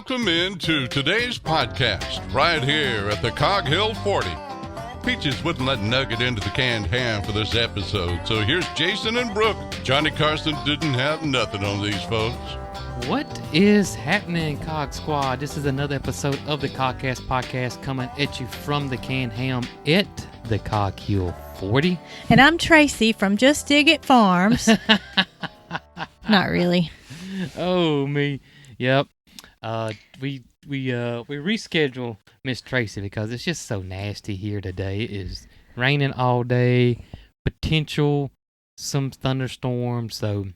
Welcome into today's podcast, right here at the Cog Hill 40. Peaches wouldn't let Nugget into the canned ham for this episode, so here's Jason and Brooke. Johnny Carson didn't have nothing on these folks. What is happening, Cog Squad? This is another episode of the Cogcast podcast coming at you from the canned ham at the Cog Hill 40. And I'm Tracy from Just Dig It Farms. Not really. Oh, me. Yep. We reschedule Miss Tracy because it's just so nasty here today. It is raining all day, potential some thunderstorms. So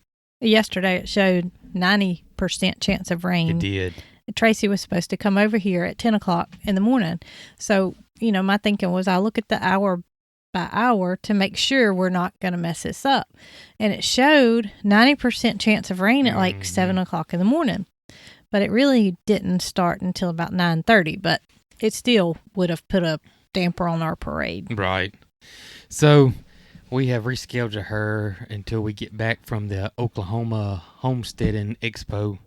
yesterday it showed 90% chance of rain. It did. Tracy was supposed to come over here at 10 o'clock in the morning. So, my thinking was I look at the hour by hour to make sure we're not going to mess this up. And it showed 90% chance of rain at like 7 o'clock in the morning. But it really didn't start until about 9:30, but it still would have put a damper on our parade. Right. So we have rescheduled her until we get back from the Oklahoma Homesteading Expo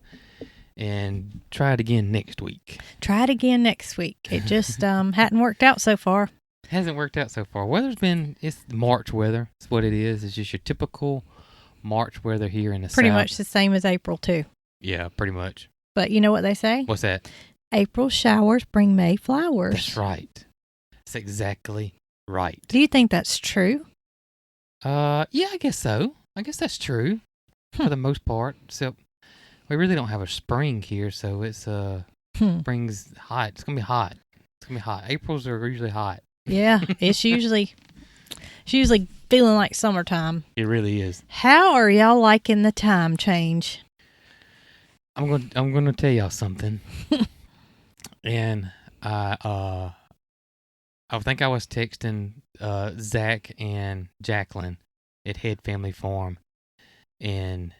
and try it again next week. Try it again next week. It just hadn't worked out so far. Hasn't worked out so far. It's March weather. That's what it is. It's just your typical March weather here in the Pretty South. much the same as April, too. Yeah, pretty much. But you know what they say? What's that? April showers bring May flowers. That's right. That's exactly right. Do you think that's true? Yeah, I guess so. I guess that's true for the most part. So we really don't have a spring here, so it's spring's hot. It's gonna be hot. It's gonna be hot. Aprils are usually hot. Yeah, it's usually feeling like summertime. It really is. How are y'all liking the time change? I'm gonna tell y'all something. And I think I was texting Zach and Jacqueline at Head Family Farm, and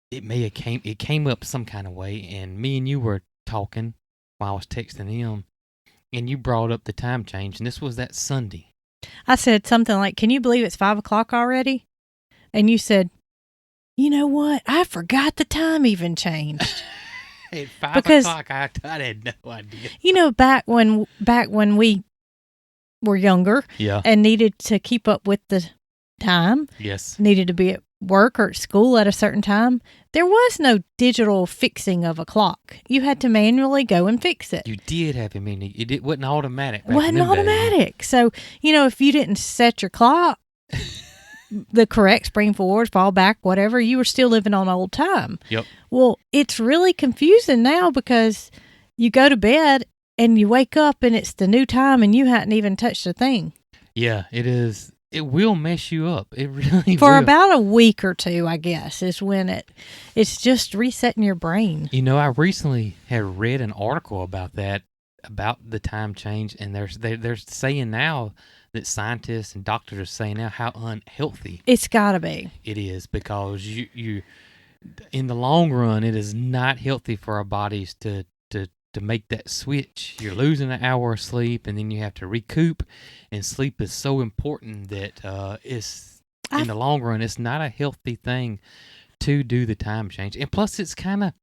it came up some kind of way, and me and you were talking while I was texting them, and you brought up the time change, and this was that Sunday. I said something like, "Can you believe it's 5 o'clock already?" And you said, "You know what? I forgot the time even changed." At 5 o'clock, I had no idea. Back when we were younger, yeah, and needed to keep up with the time, yes, needed to be at work or at school at a certain time, there was no digital fixing of a clock. You had to manually go and fix it. You did have it, it wasn't automatic. It wasn't automatic. So, if you didn't set your clock, the correct spring forward, fall back, whatever, you were still living on old time. Yep. Well, it's really confusing now because you go to bed and you wake up and it's the new time and you hadn't even touched a thing. Yeah, it is. It will mess you up. It really will. For about a week or two, I guess, is when it's just resetting your brain. I recently had read an article about that, about the time change, and they're saying now that scientists and doctors are saying now how unhealthy it's got to be. It is, because you in the long run, it is not healthy for our bodies to make that switch. You're losing an hour of sleep, and then you have to recoup, and sleep is so important that in the long run, it's not a healthy thing to do the time change. And plus, it's kind of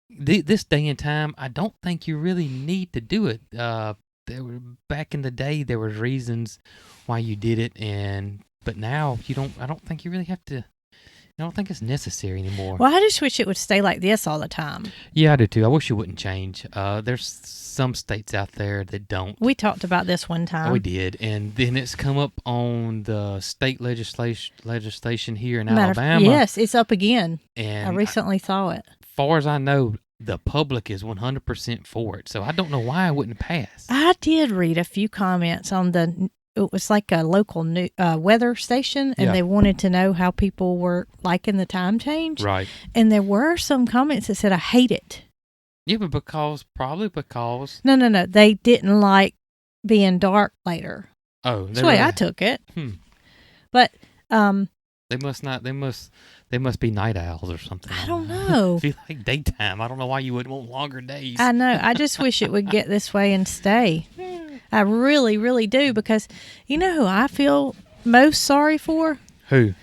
this day and time, I don't think you really need to do it. Back in the day, there was reasons why you did it, but now you don't. I don't think you really have to. I don't think it's necessary anymore. Well, I just wish it would stay like this all the time. Yeah, I do too. I wish it wouldn't change. There's some states out there that don't. We talked about this one time. We did, and then it's come up on the state legislation here in Alabama. Yes, it's up again. And I recently saw it. As far as I know, the public is 100% for it, so I don't know why it wouldn't pass. I did read a few comments on it was like a local weather station, and they wanted to know how people were liking the time change. Right. And there were some comments that said, "I hate it." Yeah, but probably because... No. They didn't like being dark later. Oh. That's the way I took it. But... They must be night owls or something. I don't know. If you like daytime, I don't know why you would want longer days. I know. I just wish it would get this way and stay. I really, really do, because you know who I feel most sorry for? Who?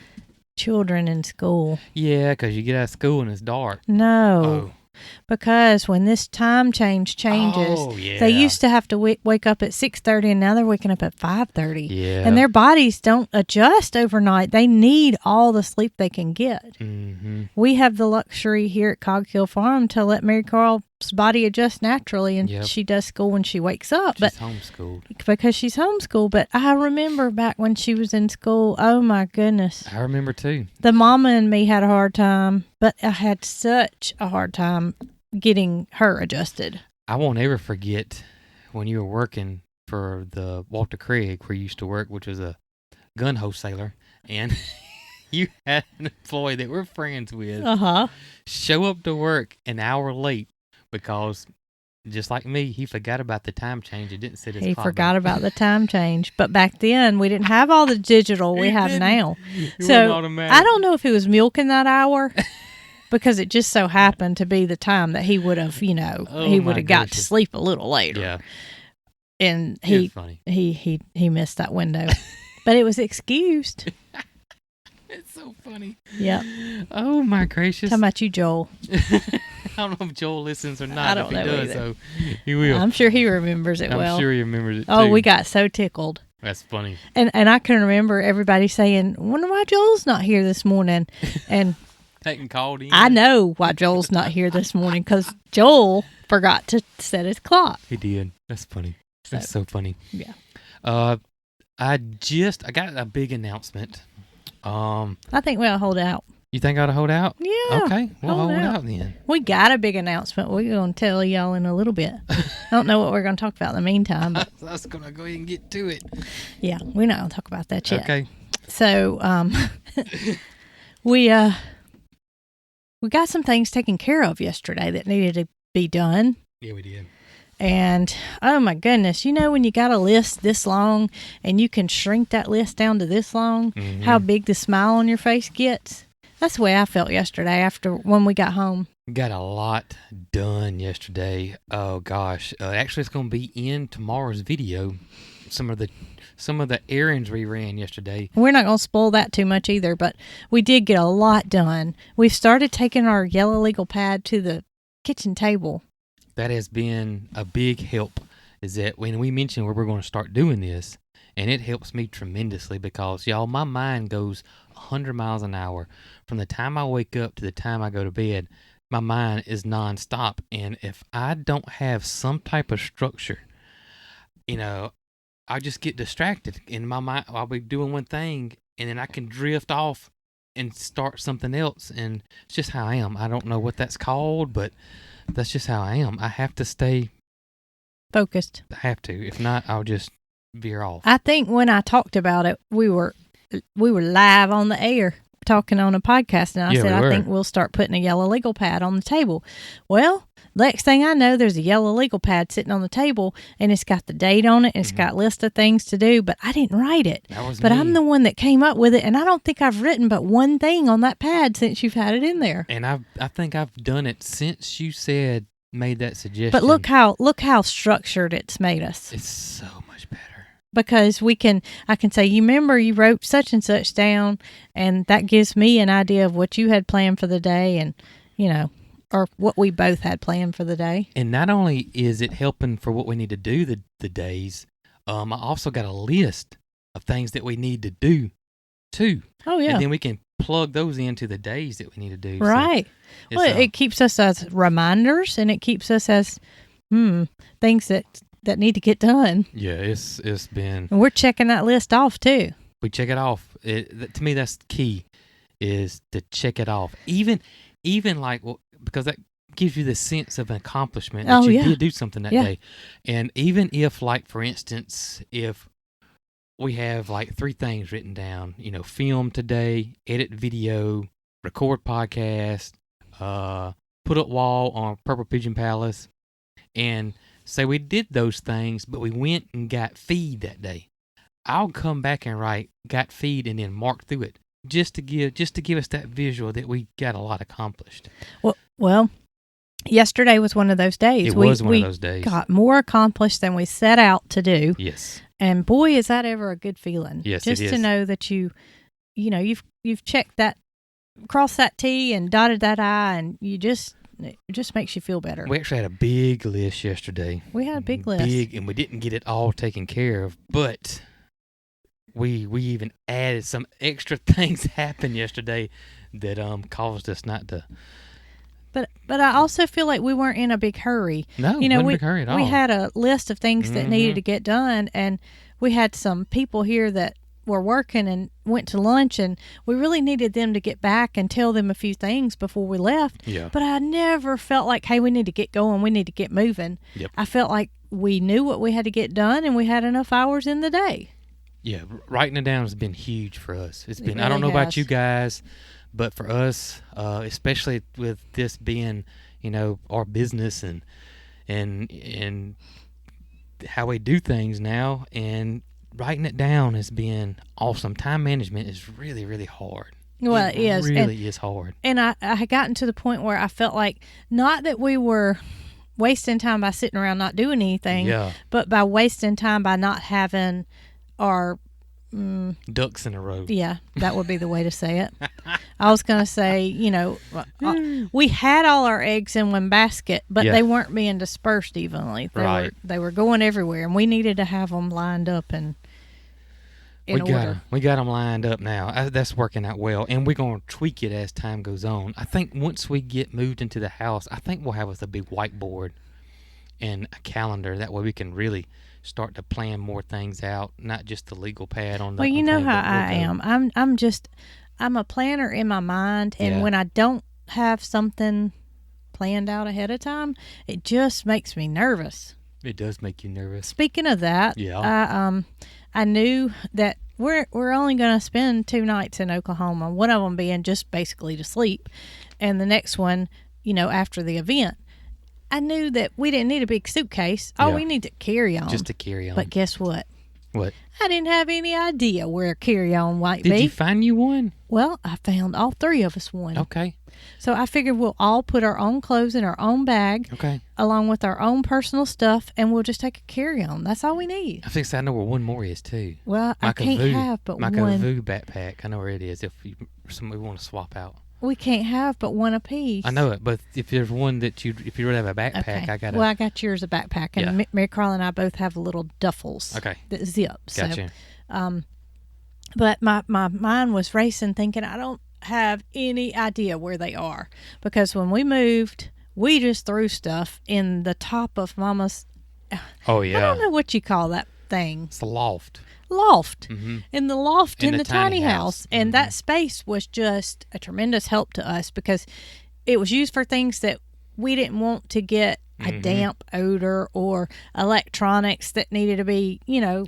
Children in school. Yeah, because you get out of school and it's dark. No. Oh. because when this time changes, Oh, yeah. they used to have to wake up at 6:30, and now they're waking up at 5:30. Yeah. And their bodies don't adjust overnight. They need all the sleep they can get. Mm-hmm. We have the luxury here at Cog Hill Farm to let Marycarl's body adjust naturally, and Yep. she does school when she wakes up. She's homeschooled. Because she's homeschooled. But I remember back when she was in school, oh my goodness. I remember too. The mama and me had a hard time, but I had such a hard time getting her adjusted. I won't ever forget when you were working for the Walter Craig where you used to work, which was a gun wholesaler, and you had an employee that we're friends with show up to work an hour late because, just like me, he forgot about the time change and didn't set his He clock forgot back. about the time change. But back then, we didn't have all the digital we He have didn't. now. It So, wasn't automatic. I don't know if he was milking that hour because it just so happened to be the time that he would have, Oh, he my would have got to gracious. sleep a little later. Yeah, And it was funny. he missed that window. But it was excused. It's so funny. Yep. Oh my gracious. Talking about you, Joel. I don't know if Joel listens or not. I don't if he know does, either. so he will. I'm sure he remembers it I'm well. sure he remembers it Oh, too. we got so tickled. That's funny. And I can remember everybody saying, wonder why Joel's not here this morning. And Taking called in. I know why Joel's not here this morning because Joel forgot to set his clock. He did. That's funny. That's so funny. Yeah. I got a big announcement. I think we'll hold out. You think I ought to hold out? Yeah. Okay, we'll hold hold out. out then. We got a big announcement. We're going to tell y'all in a little bit. I don't know what we're going to talk about in the meantime, but I was gonna go ahead and get to it. yeah, we're not going to talk about that yet. Okay. So, we got some things taken care of yesterday that needed to be done. Yeah, we did. And oh my goodness, when you got a list this long and you can shrink that list down to this long, Mhm. how big the smile on your face gets? That's the way I felt yesterday when we got home. Got a lot done yesterday. Oh gosh. Actually, it's gonna be in tomorrow's video. Some of the errands we ran yesterday. We're not going to spoil that too much either, but we did get a lot done. We've started taking our yellow legal pad to the kitchen table. That has been a big help. Is that when we mentioned where we're going to start doing this, and it helps me tremendously because, y'all, my mind goes 100 miles an hour. From the time I wake up to the time I go to bed, my mind is nonstop. And if I don't have some type of structure, I just get distracted. In my mind, I'll be doing one thing, and then I can drift off and start something else. And it's just how I am. I don't know what that's called, but that's just how I am. I have to stay Focused. I have to. If not, I'll just veer off. I think when I talked about it, we were live on the air talking on a podcast, and I Yeah, said, we I were. think we'll start putting a yellow legal pad on the table. Well, next thing I know, there's a yellow legal pad sitting on the table, and it's got the date on it, and it's got a list of things to do, but I didn't write it. That was But me. I'm the one that came up with it, and I don't think I've written but one thing on that pad since you've had it in there. And I think I've done it since you made that suggestion. But look how structured it's made us. It's so much better. Because I can say, you remember you wrote such and such down, and that gives me an idea of what you had planned for the day, and or what we both had planned for the day. And not only is it helping for what we need to do the days, I also got a list of things that we need to do too. Oh yeah, And then we can plug those into the days that we need to do. So right. it's, Well, it keeps us as reminders, and it keeps us as things that need to get done. yeah, it's been. And we're checking that list off too. We check it off. To me, that's key, is to check it off. Even because that gives you the sense of accomplishment that Oh, you yeah. did do something that Yeah. day. And even if, like, for instance, if we have like 3 things written down, film today, edit video, record podcast, put up wall on Purple Pigeon Palace, and say we did those things, but we went and got feed that day. I'll come back and write got feed and then mark through it just to give us that visual that we got a lot accomplished. Well, yesterday was one of those days. It was one of those days. Got more accomplished than we set out to do. Yes. And boy, is that ever a good feeling. Yes, Just it to is. know that you've checked that, crossed that T and dotted that I, and you just it just makes you feel better. We actually had a big list yesterday. We had a big list. Big, and we didn't get it all taken care of, but we even added some extra things happened yesterday that caused us not to. But I also feel like we weren't in a big hurry. No, you know, wasn't we a big hurry at all. we had a list of things that needed to get done, and we had some people here that were working and went to lunch, and we really needed them to get back and tell them a few things before we left. Yeah. But I never felt like, hey, we need to get going, we need to get moving. Yep. I felt like we knew what we had to get done, and we had enough hours in the day. Yeah, writing it down has been huge for us. It's been. It I don't know really about has. you guys, but for us, especially with this being, our business and how we do things now, and writing it down has been awesome. Time management is really, really hard. Well, it is. Really is hard. And I had gotten to the point where I felt like, not that we were wasting time by sitting around not doing anything, Yeah. but by wasting time by not having our Ducks in a row. yeah, that would be the way to say it. I was going to say, we had all our eggs in one basket, but Yeah. they weren't being dispersed evenly. They were going everywhere, and we needed to have them lined up and in order. We got them lined up now. That's working out well, and we're going to tweak it as time goes on. I think once we get moved into the house, I think we'll have us a big whiteboard and a calendar. That way we can really start to plan more things out, not just the legal pad on the. Well, you know thing, how but we'll I go. am. I'm a planner in my mind, and Yeah. when I don't have something planned out ahead of time, it just makes me nervous. It does make you nervous. Speaking of that, Yeah. I knew that we're only going to spend 2 nights in Oklahoma. One of them being just basically to sleep, and the next one, after the event. I knew that we didn't need a big suitcase. All Yeah. we need to carry on. Just to carry on. But guess what? What? I didn't have any idea where a carry-on might Did be. you find you one? Well, I found all 3 of us one. Okay. So I figured we'll all put our own clothes in our own bag, Okay. along with our own personal stuff, and we'll just take a carry-on. That's all we need. I think I know where one more is too. Well, I can't have but my one. Vu backpack. I know where it is. If somebody want to swap out. We can't have but one apiece. I know it, but if there's one if you really have a backpack, Okay. I got. Well, I got yours a backpack, and Yeah. Marycarl and I both have little duffels. Okay. That zip. Gotcha. So, but my mind was racing, thinking I don't have any idea where they are, because when we moved, we just threw stuff in the top of Mama's. Oh I yeah. don't know what you call that thing. It's the loft. Loft. Mm-hmm. In the loft In in the the tiny tiny house. house. And Mhm. that space was just a tremendous help to us, because it was used for things that we didn't want to get a Mhm. damp odor, or electronics that needed to be,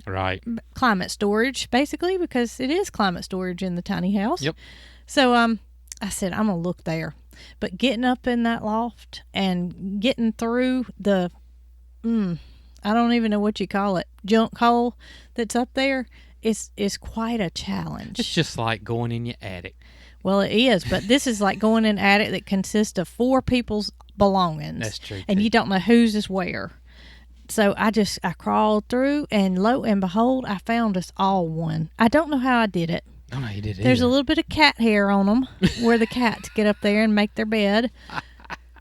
Right. climate storage, basically, because it is climate storage in the tiny house. Yep. So I said, I'm going to look there. But getting up in that loft and getting through the, I don't even know what you call it, junk hole that's up there, is quite a challenge. It's just like going in your attic. Well, it is, but this is like going in an attic that consists of 4 people's belongings. That's true. And too. you don't know whose is where. So I crawled through, and lo and behold, I found us all one. I don't know how I did it. Oh no, you did. There's a either. little bit of cat hair on them where the cats get up there and make their bed.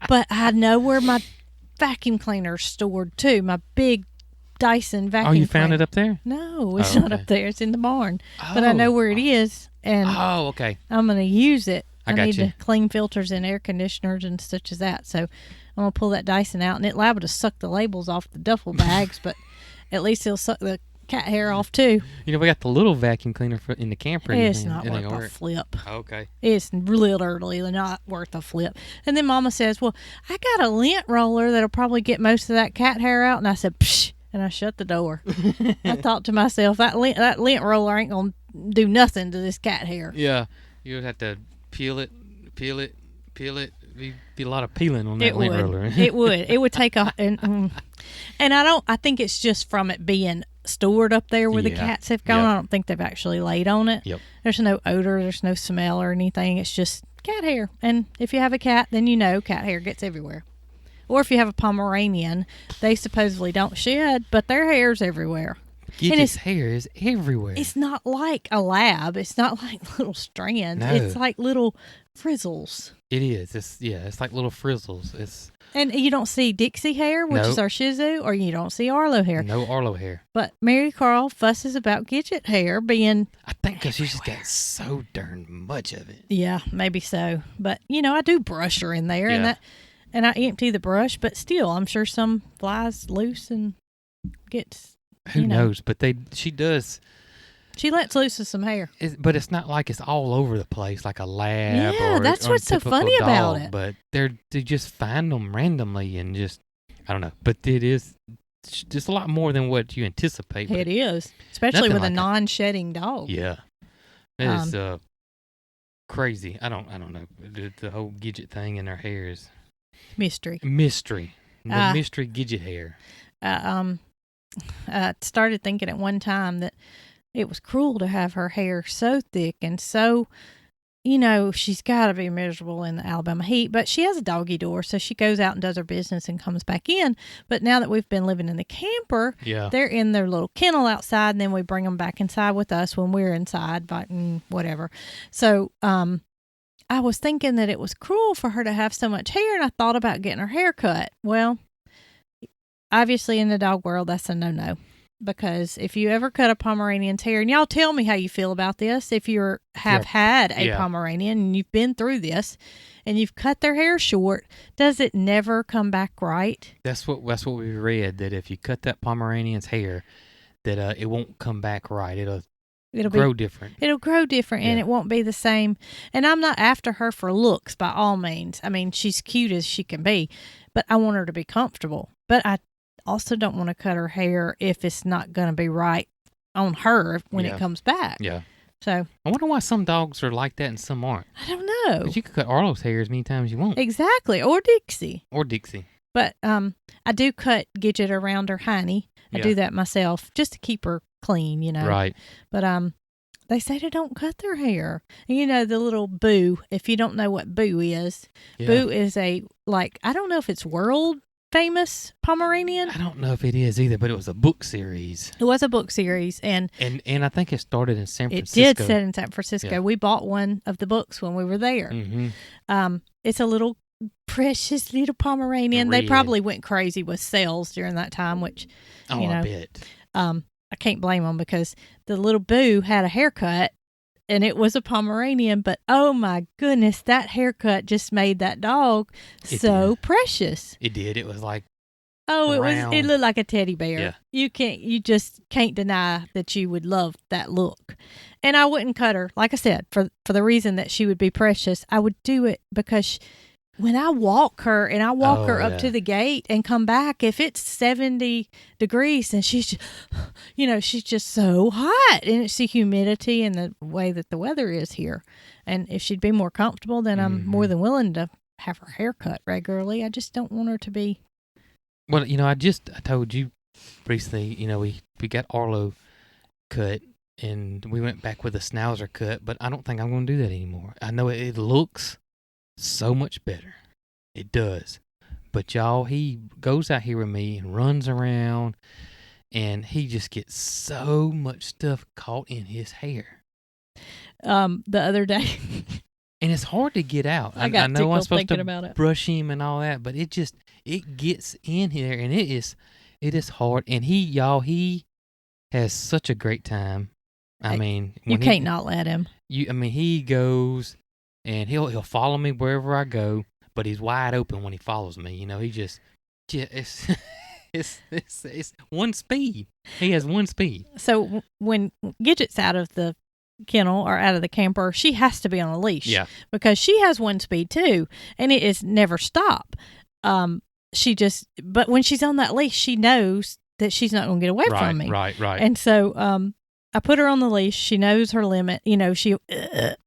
But I know where my vacuum cleaner's stored too. My big Dyson vacuum Oh, you found cleaner. it up there? No, it's Oh, not okay. up there. It's in the barn. But I know where it is, and Oh, okay. I'm going to use it. I got need you. to clean filters and air conditioners and such as that. So I'm going to pull that Dyson out, and it's liable to suck the labels off the duffel bags, but at least it'll suck the cat hair off too. We got the little vacuum cleaner in the camper. and It's everything. not It ain't worth gonna a work. flip. Okay. It's literally not worth a flip. And then Mama says, well, I got a lint roller that'll probably get most of that cat hair out. And I said, psh, and I shut the door. I thought to myself, that lint roller ain't going to do nothing to this cat hair. Yeah, you would have to peel it. Be a lot of peeling on that It lint would. roller. It would take and I think it's just from it being stored up there where the Yeah. cats have gone. Yep. I don't think they've actually laid on it. Yep. There's no odor, there's no smell or anything. It's just cat hair. And if you have a cat, then cat hair gets everywhere. Or if you have a Pomeranian, they supposedly don't shed, but their hair's everywhere. Gidget's hair is everywhere. It's not like a lab. It's not like little strands. No. It's like little frizzles. It is. It's like little frizzles. And you don't see Dixie hair, which is our Shih Tzu, or you don't see Arlo hair. No Arlo hair. But Marycarl fusses about Gidget hair being... I think because she's just got so darn much of it. Yeah, maybe so. But, I do brush her in there, and I empty the brush, but still, I'm sure some flies loose and gets... Who knows? But she does... She lets loose of some hair. But it's not like it's all over the place like a lab. Yeah, that's what's so funny about it. But they just find them randomly and just, I don't know. But it is just a lot more than what you anticipate. It is, especially with a non-shedding dog. Yeah, it is crazy. I don't know. The whole Gidget thing in her hair is mystery. The mystery Gidget hair. I started thinking at one time that it was cruel to have her hair so thick and so, she's got to be miserable in the Alabama heat. But she has a doggy door, so she goes out and does her business and comes back in. But now that we've been living in the camper, they're in their little kennel outside, and then we bring them back inside with us when we're inside, biting whatever. So I was thinking that it was cruel for her to have so much hair, and I thought about getting her hair cut. Well, obviously in the dog world, that's a no-no. Because if you ever cut a Pomeranian's hair, and y'all tell me how you feel about this, if you have had a Pomeranian and you've been through this and you've cut their hair short, does it never come back right? That's what we read, that if you cut that Pomeranian's hair, that it won't come back right. It'll grow different. It'll grow different, and it won't be the same. And I'm not after her for looks by all means. I mean, she's cute as she can be, but I want her to be comfortable. But I also don't want to cut her hair if it's not going to be right on her when it comes back. Yeah. So I wonder why some dogs are like that and some aren't. I don't know. Because you could cut Arlo's hair as many times as you want. Exactly. Or Dixie. But I do cut Gidget around her hiney. I do that myself just to keep her clean, Right. But they say they don't cut their hair. And the little Boo, if you don't know what Boo is, Boo is I don't know if it's world famous Pomeranian. I don't know if it is either, but it was a book series. It was a book series, and I think it started in San Francisco. It did set in San Francisco. Yeah. We bought one of the books when we were there. Mm-hmm. It's a little precious little Pomeranian. Red. They probably went crazy with sales during that time, which I bet. I can't blame them because the little Boo had a haircut. And it was a Pomeranian, but oh my goodness, that haircut just made that dog precious. It did. It was like it looked like a teddy bear. Yeah. You just can't deny that you would love that look. And I wouldn't cut her, like I said, for the reason that she would be precious. I would do it because when I walk her and I walk her up to the gate and come back, if it's 70 degrees and she's just so hot, and it's the humidity and the way that the weather is here. And if she'd be more comfortable, then I'm more than willing to have her hair cut regularly. I just don't want her to be. Well, I told you recently, we got Arlo cut and we went back with a Schnauzer cut, but I don't think I'm going to do that anymore. I know it looks so much better. It does. But y'all, he goes out here with me and runs around, and he just gets so much stuff caught in his hair. The other day. And it's hard to get out. I know I'm supposed to brush him and all that, but it gets in here, and it is hard. And he has such a great time. I mean, you can't not let him. He goes and he'll follow me wherever I go, but he's wide open when he follows me. He just it's one speed. He has one speed. So when Gidget's out of the kennel or out of the camper, she has to be on a leash. Yeah. Because she has one speed too, and it is never stop. But when she's on that leash, she knows that she's not going to get away from me. Right. And so I put her on the leash. She knows her limit. She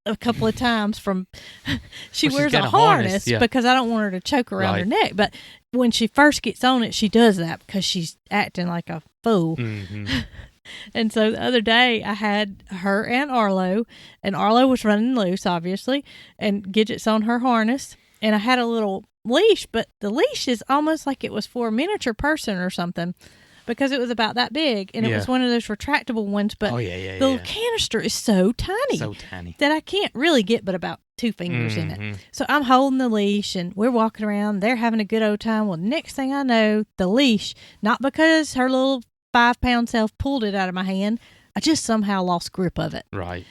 a couple of times she wears a harness because I don't want her to choke around her neck. But when she first gets on it, she does that because she's acting like a fool. Mm-hmm. And so the other day I had her and Arlo was running loose, obviously, and Gidget's on her harness, and I had a little leash, but the leash is almost like it was for a miniature person or something, because it was about that big, and it was one of those retractable ones, but the little canister is so tiny that I can't really get but about 2 fingers in Mm-hmm. it. So I'm holding the leash and we're walking around. They're having a good old time. Well, next thing I know, the leash, not because her little 5-pound self pulled it out of my hand, I just somehow lost grip of it. Right.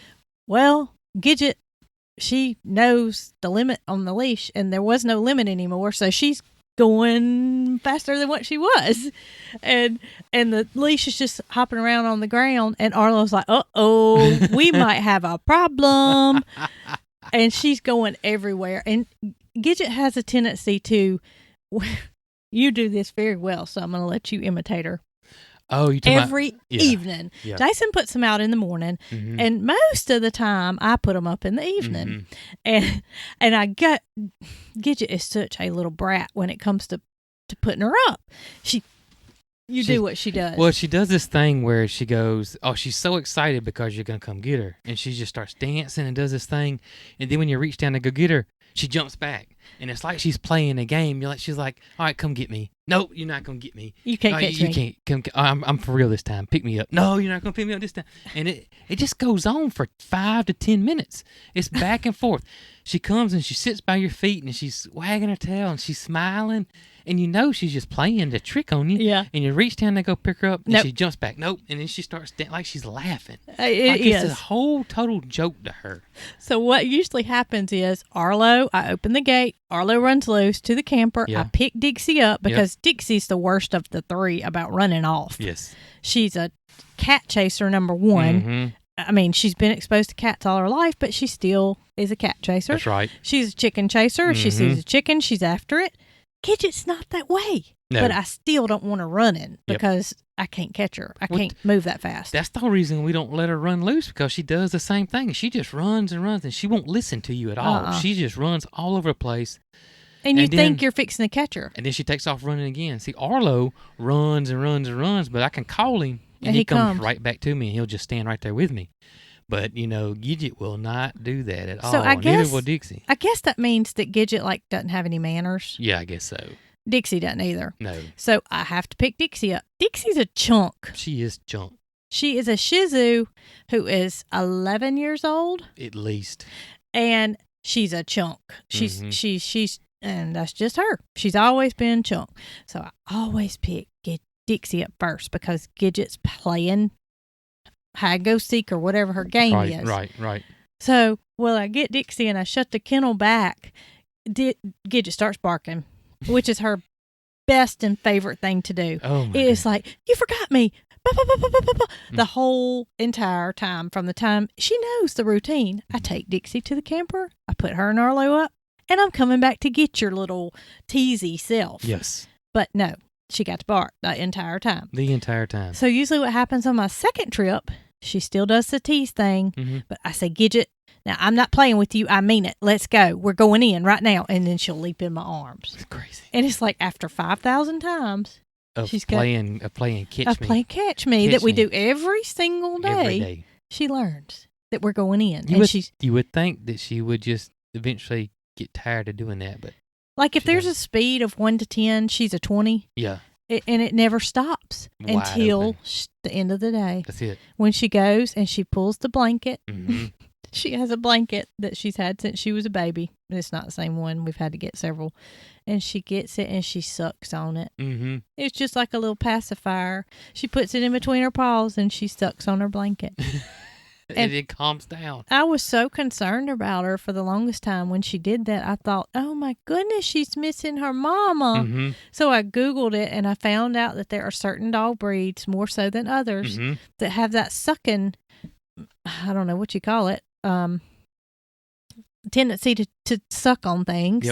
Well, Gidget, she knows the limit on the leash, and there was no limit anymore, so she's going faster than what she was. And the leash is just hopping around on the ground, and Arlo's like, uh-oh, we might have a problem. And she's going everywhere. And Gidget has a tendency to, you do this very well, so I'm going to let you imitate her. Oh, you talking Every about, yeah. evening. Yeah. Jason puts them out in the morning, Mm-hmm. and most of the time I put them up in the evening. Mm-hmm. And I got Gidget is such a little brat when it comes to putting her up. You do what she does. Well, she does this thing where she goes, oh, she's so excited because you're going to come get her. And she just starts dancing and does this thing. And then when you reach down to go get her, she jumps back. And it's like she's playing a game. She's like, all right, come get me. No, you're not going to get me. You can't catch me. You can't. Come, I'm for real this time. Pick me up. No, you're not going to pick me up this time. And it just goes on for 5 to 10 minutes. It's back and forth. She comes and she sits by your feet and she's wagging her tail and she's smiling. And you know she's just playing the trick on you. Yeah. And you reach down to go pick her up and Nope. she jumps back. Nope. And then she starts like she's laughing. It Like is. it's a whole total joke to her. So what usually happens is Arlo, I open the gate, Arlo runs loose to the camper. Yeah. I pick Dixie up because Dixie's the worst of the 3 about running off. Yes. She's a cat chaser, number 1. Mm-hmm. I mean, she's been exposed to cats all her life, but she still is a cat chaser. That's right. She's a chicken chaser. If she Mhm. sees a chicken, she's after it. Gidget's not that way. No. But I still don't want her running because I can't catch her. I can't move that fast. That's the whole reason we don't let her run loose, because she does the same thing. She just runs and runs, and she won't listen to you at all. She just runs all over the place. And you and think then- you're fixing to catch her. And then she takes off running again. See, Arlo runs and runs and runs, but I can call him, and And he he comes comes. right back to me, and he'll just stand right there with me. But, Gidget will not do that at So all. I Neither guess- will Dixie. I guess that means that Gidget doesn't have any manners. Yeah, I guess so. Dixie doesn't either. No, So I have to pick Dixie up. Dixie's a chunk. she is junk, She is a Shih Tzu who is 11 years old, at least. and she's a chunk. Mhm. She's and that's just her. She's always been chunk. So I always pick Dixie up first because Gidget's playing hide go seek or whatever her game is. Right. So I get Dixie and I shut the kennel back. Gidget starts barking, which is her best and favorite thing to do. Oh, my It's God. like, you forgot me. Bah, bah, bah, bah, bah, bah, bah. The whole entire time, from the time she knows the routine. I take Dixie to the camper, I put her and Arlo up, and I'm coming back to get your little teasy self. Yes, But no, she got to bark the entire time. the entire time. So usually what happens on my second trip, she still does the tease thing, Mm-hmm. but I say, Gidget, now I'm not playing with you. I mean it. Let's go. We're going in right now. And then she'll leap in my arms. It's crazy. And it's like after 5,000 times Of she's got- playing catch me. playing catch me Catch that we me. do every single day, Every day. she learns that we're going in. You And would, she's you would think that she would just eventually get tired of doing that, but like, if she there's doesn't. a speed of 1 to 10, she's a 20. yeah, And it never stops Wide until open. the end of the day. that's it. When she goes and she pulls the blanket, Mm-hmm. she has a blanket that she's had since she was a baby. It's not the same one. We've had to get several. And she gets it and she sucks on it. Mm-hmm. It's just like a little pacifier. She puts it in between her paws and she sucks on her blanket. And it calms down. I was so concerned about her for the longest time. When she did that, I thought, oh my goodness, she's missing her mama. Mm-hmm. So I Googled it and I found out that there are certain dog breeds, more so than others, Mm-hmm. that have that sucking, I don't know what you call it, tendency to suck on things.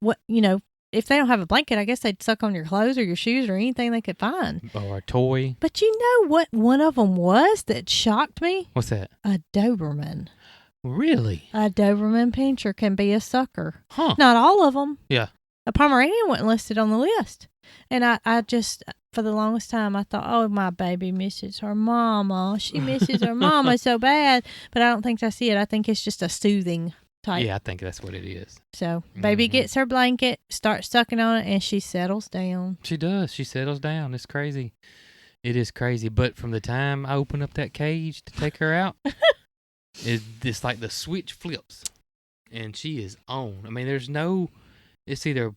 Yep. If they don't have a blanket, I guess they'd suck on your clothes or your shoes or anything they could find. Or a toy. But you know what one of them was that shocked me? What's that? A Doberman. Really? A Doberman Pinscher can be a sucker. Huh. Not all of them. Yeah. A Pomeranian wasn't listed on the list. And I just, for the longest time, I thought, oh, my baby misses her mama. She misses her mama so bad. But I don't think that's it. I think it's just a soothing type. Yeah, I think that's what it is. So baby Mhm. gets her blanket, starts sucking on it, and she settles down. She does. She settles down. It's crazy. It is crazy. But from the time I open up that cage to take her out, it's like the switch flips. and she is on. I mean, there's no. It's either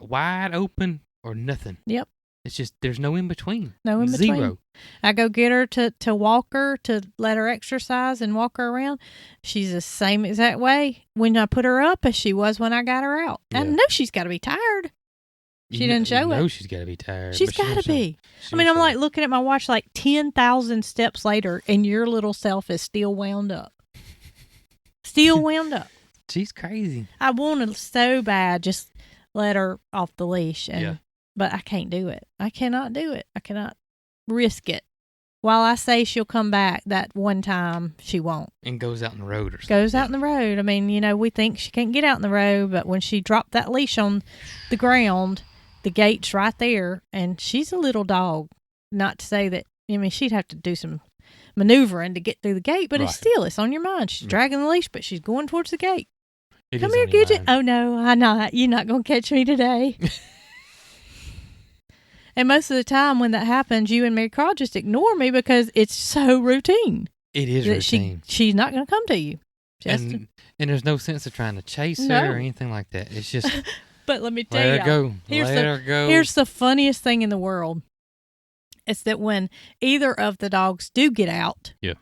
wide open or nothing. Yep. It's just there's no in between. No in between. Zero. I go get her to walk her, to let her exercise and walk her around. She's the same exact way when I put her up as she was when I got her out. Yeah. I know she's got to be tired. She didn't show it. No, she's got to be tired. She's got to be. I mean, I'm like looking at my watch like 10,000 steps later, and your little self is still wound up. Still wound up. She's crazy. I wanted so bad just let her off the leash, but I can't do it. I cannot do it. I cannot risk it. While I say she'll come back, that one time she won't. And goes out in the road or something. Goes out in the road. I mean, we think she can't get out in the road, but when she dropped that leash on the ground, the gate's right there, and she's a little dog. Not to say that, she'd have to do some maneuvering to get through the gate, but it's on your mind. She's dragging the leash, but she's going towards the gate. Come here, Gidget. Oh, no, I'm not. You're not going to catch me today. And most of the time when that happens, you and Marycarl just ignore me because it's so routine. It is routine. She's not going to come to you. And there's no sense of trying to chase her or anything like that. It's just... But let me tell you. Let her go. Here's the funniest thing in the world. It's that when either of the dogs do get out... Yeah.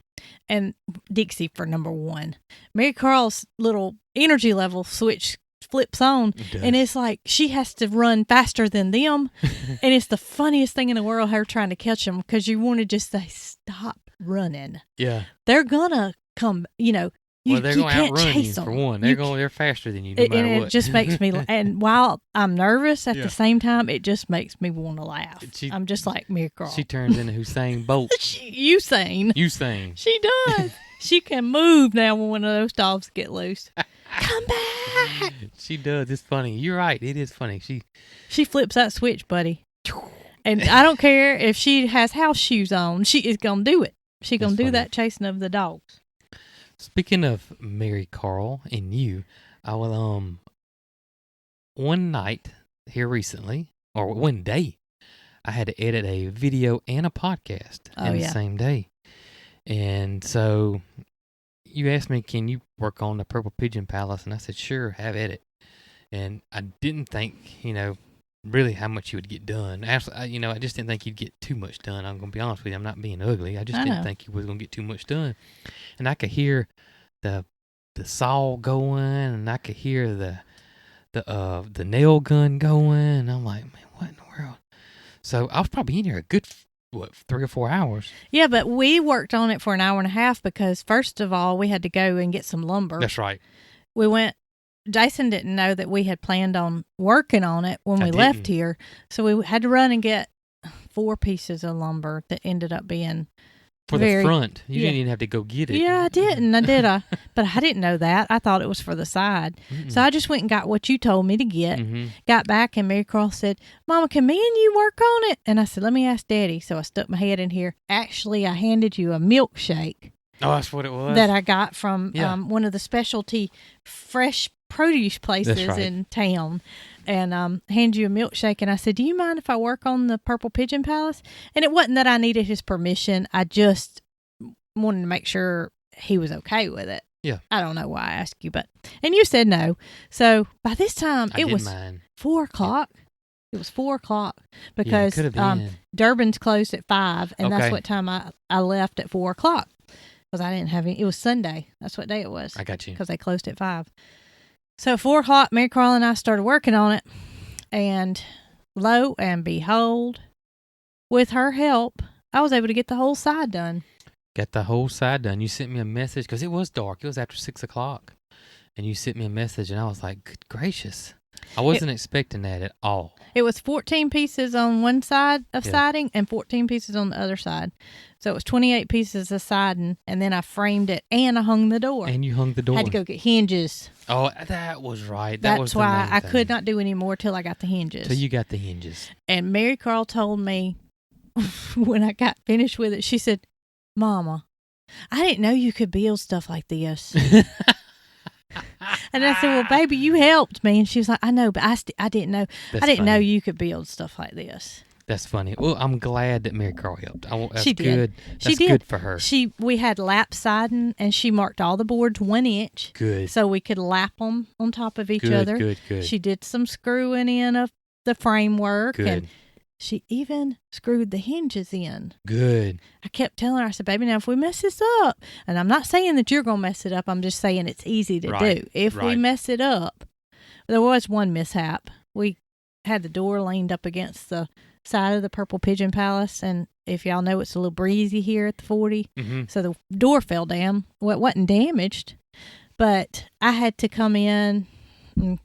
And Dixie for number one. Marycarl's little energy level switch flips on, and it's like she has to run faster than them. And it's the funniest thing in the world, her trying to catch them, because you want to just say, stop running. Yeah. They're going to come, they're going to outrun you, for one. They're faster than you, no matter what. It just makes me, and while I'm nervous at the same time, it just makes me want to laugh. I'm just like Marycarl. She turns into Usain Bolt. Usain. She does. She can move now when one of those dogs get loose. Come back. She does. It's funny. You're right. It is funny. She flips that switch, buddy. And I don't care if she has house shoes on. She is going to do it. She's going to do that chasing of the dogs. Speaking of Marycarl and you, I will, one night here recently, or one day, I had to edit a video and a podcast in the same day. And so you asked me, can you work on the Purple Pigeon Palace? And I said, sure, have at it. And I didn't think, really how much you would get done. Actually, I just didn't think you'd get too much done. I'm going to be honest with you. I'm not being ugly. I just didn't think you was going to get too much done. And I could hear the saw going, and I could hear the nail gun going. And I'm like, man, what in the world? So I was probably in here a good 3 or 4 hours. Yeah, but we worked on it for an hour and a half because first of all, we had to go and get some lumber. That's right. We went. Jason didn't know that we had planned on working on it when we left here, so we had to run and get 4 pieces of lumber that ended up being for the front. You didn't even have to go get it. Yeah, I didn't. But I didn't know that. I thought it was for the side. Mm-mm. So I just went and got what you told me to get. Mm-hmm. Got back, and Marycarl said, Mama, can me and you work on it? And I said, let me ask Daddy. So I stuck my head in here. Actually, I handed you a milkshake. Oh, that's what it was? That I got from one of the specialty fresh produce places in town, and hand you a milkshake. And I said, do you mind if I work on the Purple Pigeon Palace? And it wasn't that I needed his permission. I just wanted to make sure he was okay with it. Yeah. I don't know why I asked you, and you said no. So by this time it was 4 o'clock. Yeah. It was 4 o'clock because Durban's closed at 5, and that's what time I left at 4 o'clock. Because I didn't have any. It was Sunday. That's what day it was. I got you. Because they closed at 5. So 4 o'clock, Marycarl and I started working on it. And lo and behold, with her help, I was able to get the whole side done. Got the whole side done. You sent me a message because it was dark. It was after 6 o'clock. And you sent me a message, and I was like, good gracious. I wasn't expecting that at all. It was 14 pieces on one side of siding and 14 pieces on the other side. So it was 28 pieces of siding, and then I framed it, and I hung the door. And you hung the door. I had to go get hinges. Oh, that was right. That's why I could not do any more till I got the hinges. Till you got the hinges. And Marycarl told me when I got finished with it, she said, Mama, I didn't know you could build stuff like this. And I said, well, baby, you helped me. And she was like, I know, but I didn't know. I didn't know you could build stuff like this. That's funny. Well, I'm glad that Marycarl helped. That's She did. good. She That's did. good for her. We had lap siding, and she marked all the boards 1 inch. Good. So we could lap them on top of each Good, other. good. She did some screwing in of the framework. Good. And she even screwed the hinges in. Good. I kept telling her, I said, baby, now if we mess this up, and I'm not saying that you're going to mess it up, I'm just saying it's easy to Right, do. If we right. mess it up, there was one mishap. We had the door leaned up against the side of the purple Pigeon Palace, and if y'all know, it's a little breezy here at the 40, so the door fell down. Well, it wasn't damaged, but I had to come in and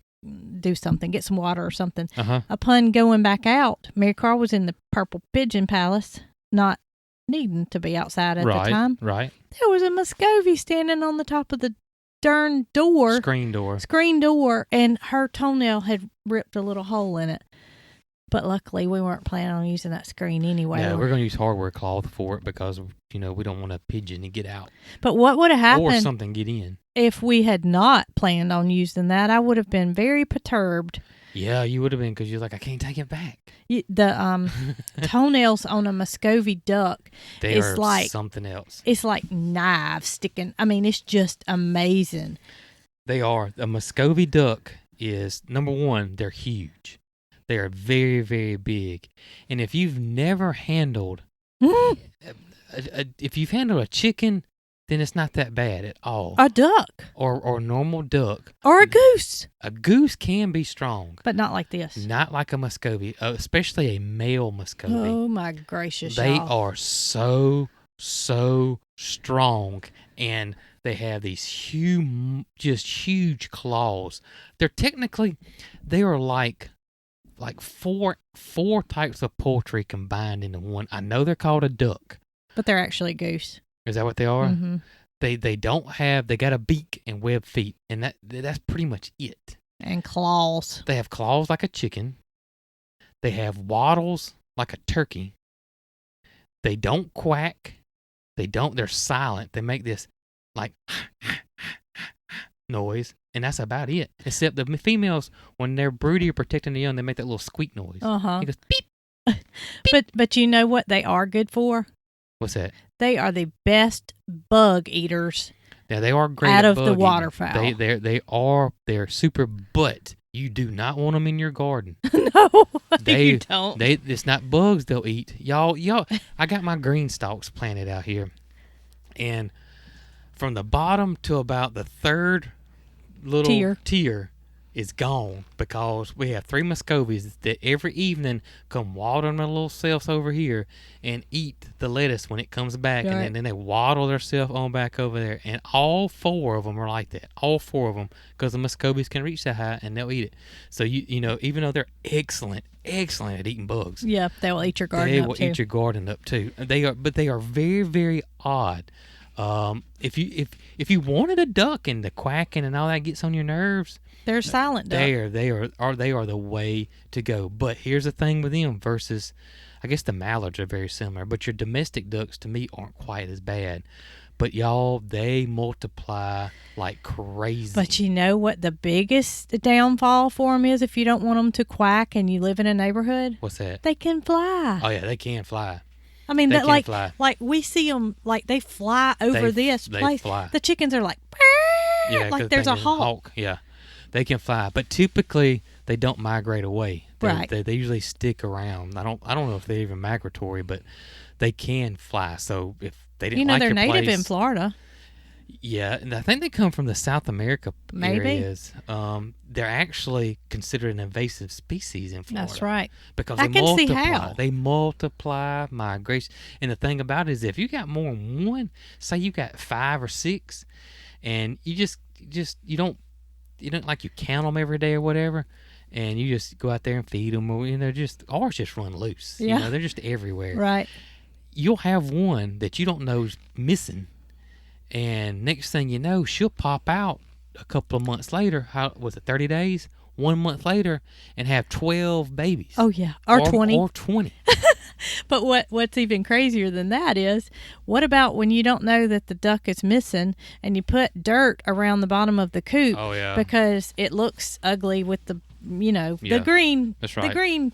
do something, get some water or something. Upon going back out, Marycarl was in the purple Pigeon Palace, not needing to be outside at the time. Right. There was a muscovy standing on the top of the darn door. Screen door. And her toenail had ripped a little hole in it. But luckily, we weren't planning on using that screen anyway. No, we're going to use hardware cloth for it because, we don't want a pigeon to get out. But what would have happened or something get in. If we had not planned on using that? I would have been very perturbed. Yeah, you would have been, because you're like, I can't take it back. The toenails on a muscovy duck is like something else. It's like knives sticking. I mean, it's just amazing. They are. A muscovy duck is, number one, they're huge. They are very, very big. And if you've never handled, if you've handled a chicken, then it's not that bad at all. A duck. Or a normal duck. Or a goose. A goose can be strong. But not like this. Not like a muscovy, especially a male muscovy. Oh, my gracious, They y'all. are so strong. And they have these huge claws. They are like four types of poultry combined into one. I know they're called a duck, but they're actually goose. Is that what they are? Mm-hmm. They got a beak and webbed feet, and that's pretty much it. And claws. They have claws like a chicken. They have wattles like a turkey. They don't quack. They're silent. They make this like noise, and that's about it. Except the females, when they're broody or protecting the young, they make that little squeak noise. It goes beep. Beep. But you know what they are good for? What's that? They are the best bug eaters. Yeah, they are great out at of bug the eating. waterfowl. They're super, but you do not want them in your garden. No, you don't. It's not bugs they'll eat. Y'all. I got my green stalks planted out here, and from the bottom to about the third little tier is gone, because we have 3 muscovies that every evening come waddling their little selves over here and eat the lettuce when it comes back, right. and then they waddle themselves on back over there, and all 4 of them are like that. All 4 of them, because the muscovies can reach that high and they'll eat it. So you know, even though they're excellent at eating bugs, yeah, they will eat your garden. They will eat your garden up too. They are very, very odd. If you wanted a duck and the quacking and all that gets on your nerves, they're silent duck. They are the way to go. But here's the thing with them versus, I guess the mallards are very similar, but your domestic ducks to me aren't quite as bad. But y'all, they multiply like crazy. But you know what the biggest downfall for them is if you don't want them to quack and you live in a neighborhood? What's that? They can fly. Oh yeah, they can fly. I mean, they that like fly. Like we see them, like they fly over this place. Fly. The chickens are like, yeah, like there's a hawk. Yeah, they can fly, but typically they don't migrate away. Right. They usually stick around. I don't know if they're even migratory, but they can fly. So if they didn't, like they're your native place, in Florida. Yeah, and I think they come from the South America Maybe. areas. They're actually considered an invasive species in Florida. That's right. Because I they can multiply. see how. They multiply migration. And the thing about it is, if you got more than one, say you got 5 or 6, and you you don't like you count them every day or whatever, and you just go out there and feed them, or they're just ours just run loose. Yeah. They're just everywhere. Right. You'll have one that you don't know's missing. And next thing you know, she'll pop out a couple of months later. How was it? 30 days? 1 month later, and have 12 babies. Oh yeah, or 20. Or 20. But what's even crazier than that is, what about when you don't know that the duck is missing, and you put dirt around the bottom of the coop? Oh yeah. Because it looks ugly with the the green. That's right. The green.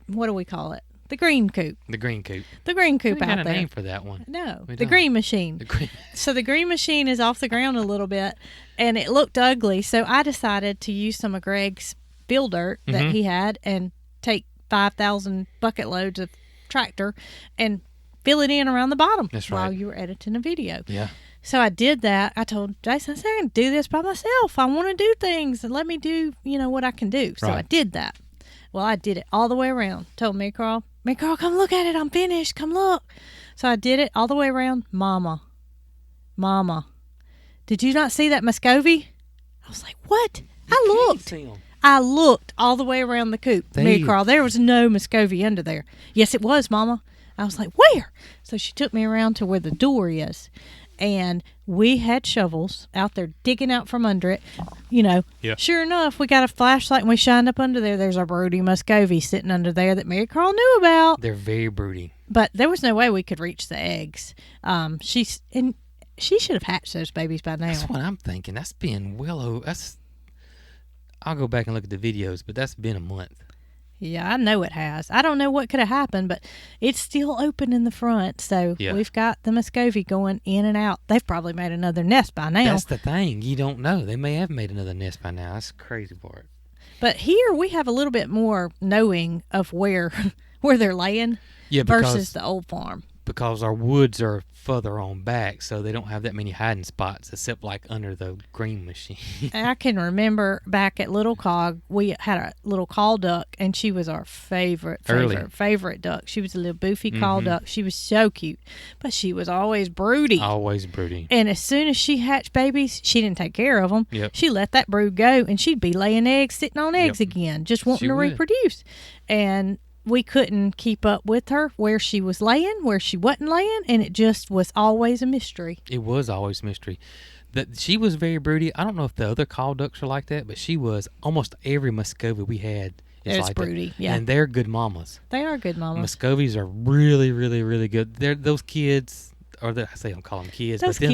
What do we call it? The green coop. The green coop. The green coop We out got a there. name for that one. No, We the don't. green machine. The green. So the green machine is off the ground a little bit, and it looked ugly. So I decided to use some of Greg's fill dirt that Mhm. he had and take 5,000 bucket loads of tractor and fill it in around the bottom That's while right. you were editing a video. Yeah. So I did that. I told Jason, I said, I can do this by myself. I want to do things and let me do, what I can do. So I Right. did that. Well, I did it all the way around. Told Marycarl, come look at it. I'm finished. Come look. So I did it all the way around. Mama, did you not see that muscovy? I was like, what? I looked all the way around the coop. Marycarl, there was no muscovy under there. Yes, it was, Mama. I was like, where? So she took me around to where the door is. And we had shovels out there digging out from under it. Yeah. Sure enough, we got a flashlight and we shined up under there. There's a broody muscovy sitting under there that Marycarl knew about. They're very broody. But there was no way we could reach the eggs. She should have hatched those babies by now. That's what I'm thinking. That's been well over. I'll go back and look at the videos, but that's been a month. Yeah, I know it has. I don't know what could have happened, but it's still open in the front. So Yeah. we've got the muscovy going in and out. They've probably made another nest by now. That's the thing. You don't know. They may have made another nest by now. That's the crazy part. But here we have a little bit more knowing of where they're laying Yeah, versus the old farm. because our woods are further on back, so they don't have that many hiding spots except like under the green machine. I can remember back at Little Cog, we had a little call duck, and she was our favorite duck. She was a little boofy call duck. She was so cute, but she was always broody. Always broody. And as soon as she hatched babies, she didn't take care of them. Yep. She let that brood go, and she'd be laying eggs, sitting on eggs again, just wanting She to would. reproduce. And we couldn't keep up with her, where she was laying, where she wasn't laying, and it just was always a mystery. It was always mystery. That she was very broody. I don't know if the other call ducks are like that, but she was. Almost every muscovy we had is It's like broody, that. yeah. And they're good mamas. They are good mamas. Muscovies are really, really, really good. They're those kids, or I say don't call them kids, Those but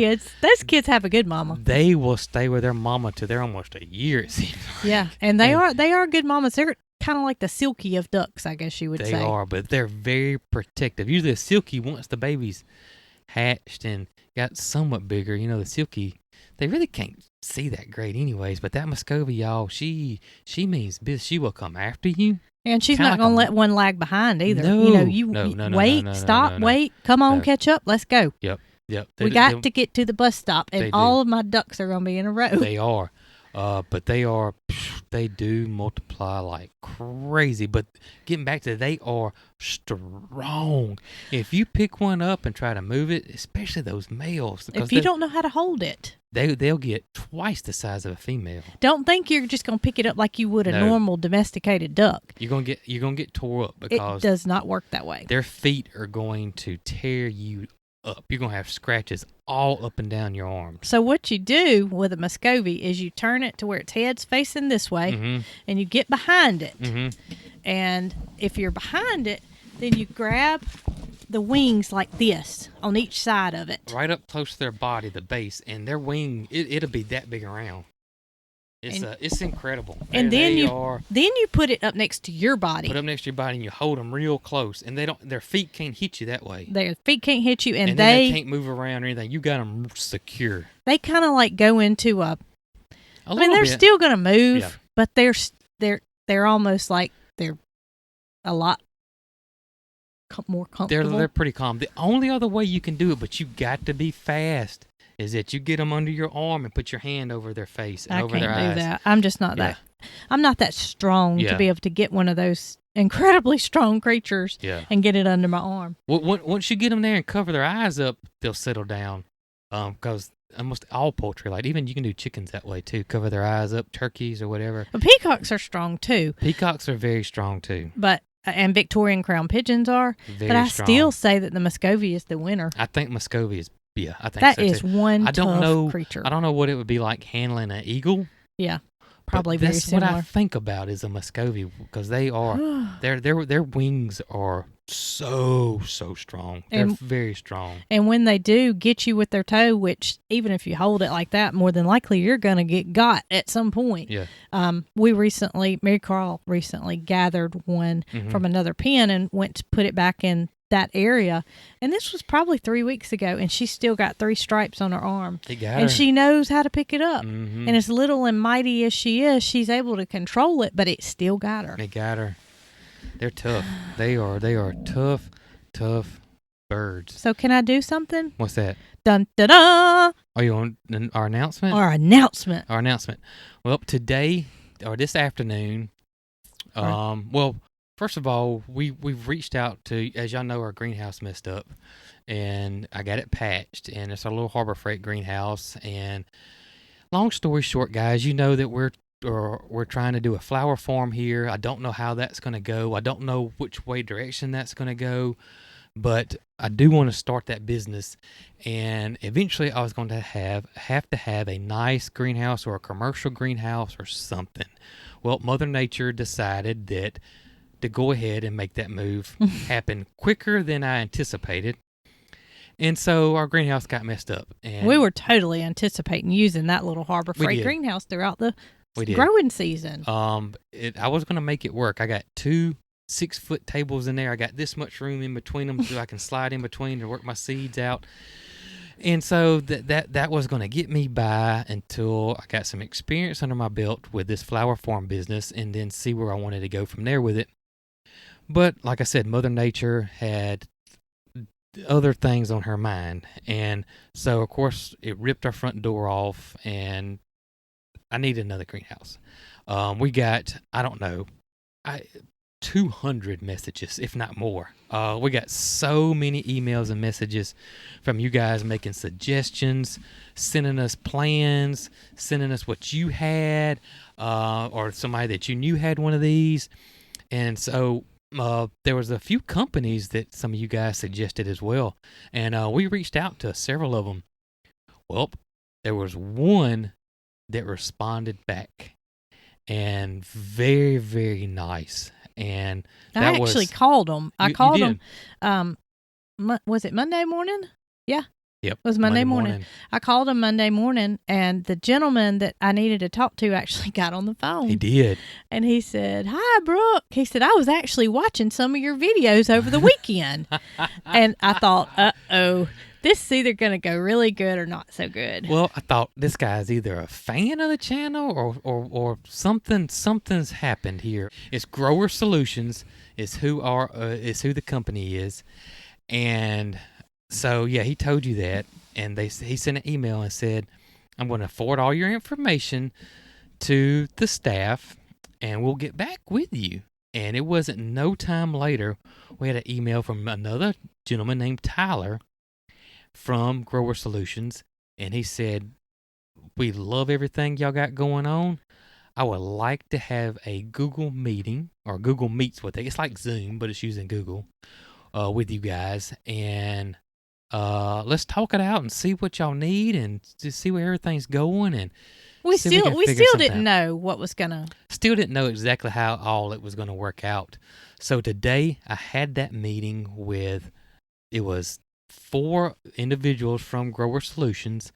kids have a good mama. they will stay with their mama till they're almost a year. It seems. Yeah, and they are good mamas. They're kind of like the silky of ducks, I guess you would They say. are, but they're very protective. Usually a silky, once the baby's hatched and got somewhat bigger, the silky, they really can't see that great anyways. But that muscovy, y'all, she means business. She will come after you. And she's Kinda not going to like let one lag behind either. No. You No, wait, stop, wait, come on, No. catch up, let's go. Yep. We got to get to the bus stop, They and do. all of my ducks are going to be in a row. They are. But they do multiply like crazy. But getting back to they are strong. If you pick one up and try to move it, especially those males, because If you don't know how to hold it, they'll get twice the size of a female. don't think you're just going to pick it up like you would a No. normal domesticated duck. You're gonna get tore up It because does not work that way. their feet are going to tear you up. You're gonna have scratches all up and down your arms. So what you do with a muscovy is you turn it to where its head's facing this way, Mm-hmm. and you get behind it. Mm-hmm. And if you're behind it, then you grab the wings like this on each side of it. Right up close to their body, the base, and their wing, it'll be that big around. It's incredible. And They then are you put it up next to your body. put up next to your body and you hold them real close, and their feet can't hit you that way. Their feet can't hit you, and then they can't move around or anything. You got them secure. they kind of like go into A I mean, little they're bit. still going to move, Yeah. but they're almost like they're a lot more comfortable. They're pretty calm. The only other way you can do it, but you got to be fast, is that you get them under your arm and put your hand over their face and I over their can't eyes. do that. I'm just not that. I'm not that strong Yeah. to be able to get one of those incredibly strong creatures Yeah. and get it under my arm. Once you get them there and cover their eyes up, they'll settle down. Because almost all poultry, like even you can do chickens that way too. Cover their eyes up, turkeys or whatever. But peacocks are strong too, Peacocks are very strong too. and Victorian crown pigeons are. Very But I strong. still say that the muscovy is the winner. I think muscovy is. Yeah, I think That so is too. one I don't tough know. creature. I don't know what it would be like handling an eagle. Yeah. probably But very that's what I similar. think about is a muscovy, because they are their wings are so strong. They're And- very strong. And when they do get you with their toe, which even if you hold it like that, more than likely you're going to get got at some point. Yeah. Marycarl recently gathered one from another pen and went to put it back in that area. And this was probably 3 weeks ago, and she's still got 3 stripes on her arm. It got And her. she knows how to pick it up. Mhm. And as little and mighty as she is, she's able to control it, but it still got her. It got her. They're tough. They are tough birds. So can I do something? What's that? Dun da da! Are you on our announcement? Our announcement. Our announcement. Well, today or this afternoon, well, first of all, we've reached out to, as y'all know, our greenhouse messed up, and I got it patched, and it's our little Harbor Freight greenhouse. And long story short, guys, you know that we're trying to do a flower farm here. I don't know how that's going to go. I don't know which direction that's going to go, but I do want to start that business. And eventually I was going to have to have a nice greenhouse or a commercial greenhouse or something. Well, Mother Nature decided that to go ahead and make that move happen quicker than I anticipated. And so our greenhouse got messed up. And We were totally anticipating using that little Harbor We Freight did. greenhouse throughout the We did. growing season. I was going to make it work. I got 2 6-foot tables in there. I got this much room in between them so I can slide in between to work my seeds out. And so that was going to get me by until I got some experience under my belt with this flower farm business, and then see where I wanted to go from there with it. But like I said, Mother Nature had other things on her mind. And so, of course, it ripped our front door off, and I needed another greenhouse. We got, I don't know, 200 messages, if not more. We got so many emails and messages from you guys making suggestions, sending us plans, sending us what you had, or somebody that you knew had one of these. And so there was a few companies that some of you guys suggested as well. And we reached out to several of them. Well, there was one that responded back, and very, very nice. And that I actually called them. I You called did. them. Was it Monday morning? Yeah. Yep. It was Monday morning. I called him Monday morning, and the gentleman that I needed to talk to actually got on the phone. He did. And he said, "Hi, Brooke." He said, "I was actually watching some of your videos over the weekend." And I thought, uh-oh, this is either going to go really good or not so good. Well, I thought this guy's either a fan of the channel or something's happened here. It's Grower Solutions is who the company is, and so yeah, he told you that, and he sent an email and said, "I'm going to forward all your information to the staff, and we'll get back with you." And it wasn't no time later, we had an email from another gentleman named Tyler from Grower Solutions, and he said, "We love everything y'all got going on. I would like to have a Google meeting," or Google Meets with it. It's like Zoom, but it's using Google, with you guys, and let's talk it out and see what y'all need and just see where everything's going. And we see if still can we figure still something didn't out. know what was going to. Still didn't know exactly how all it was going to work out. So today I had that meeting with, it was 4 individuals from Grower Solutions,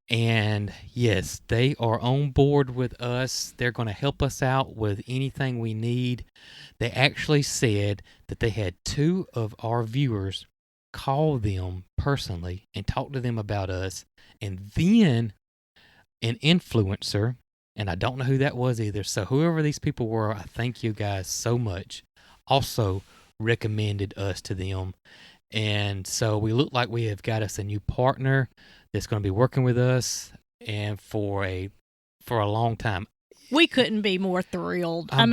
and yes, they are on board with us. They're going to help us out with anything we need. They actually said that they had 2 of our viewers call them personally and talk to them about us, and then an influencer, and I don't know who that was either. So whoever these people were, I thank you guys so much, also recommended us to them. And so we look like we have got us a new partner that's going to be working with us and for a long time. We couldn't be more thrilled. I'm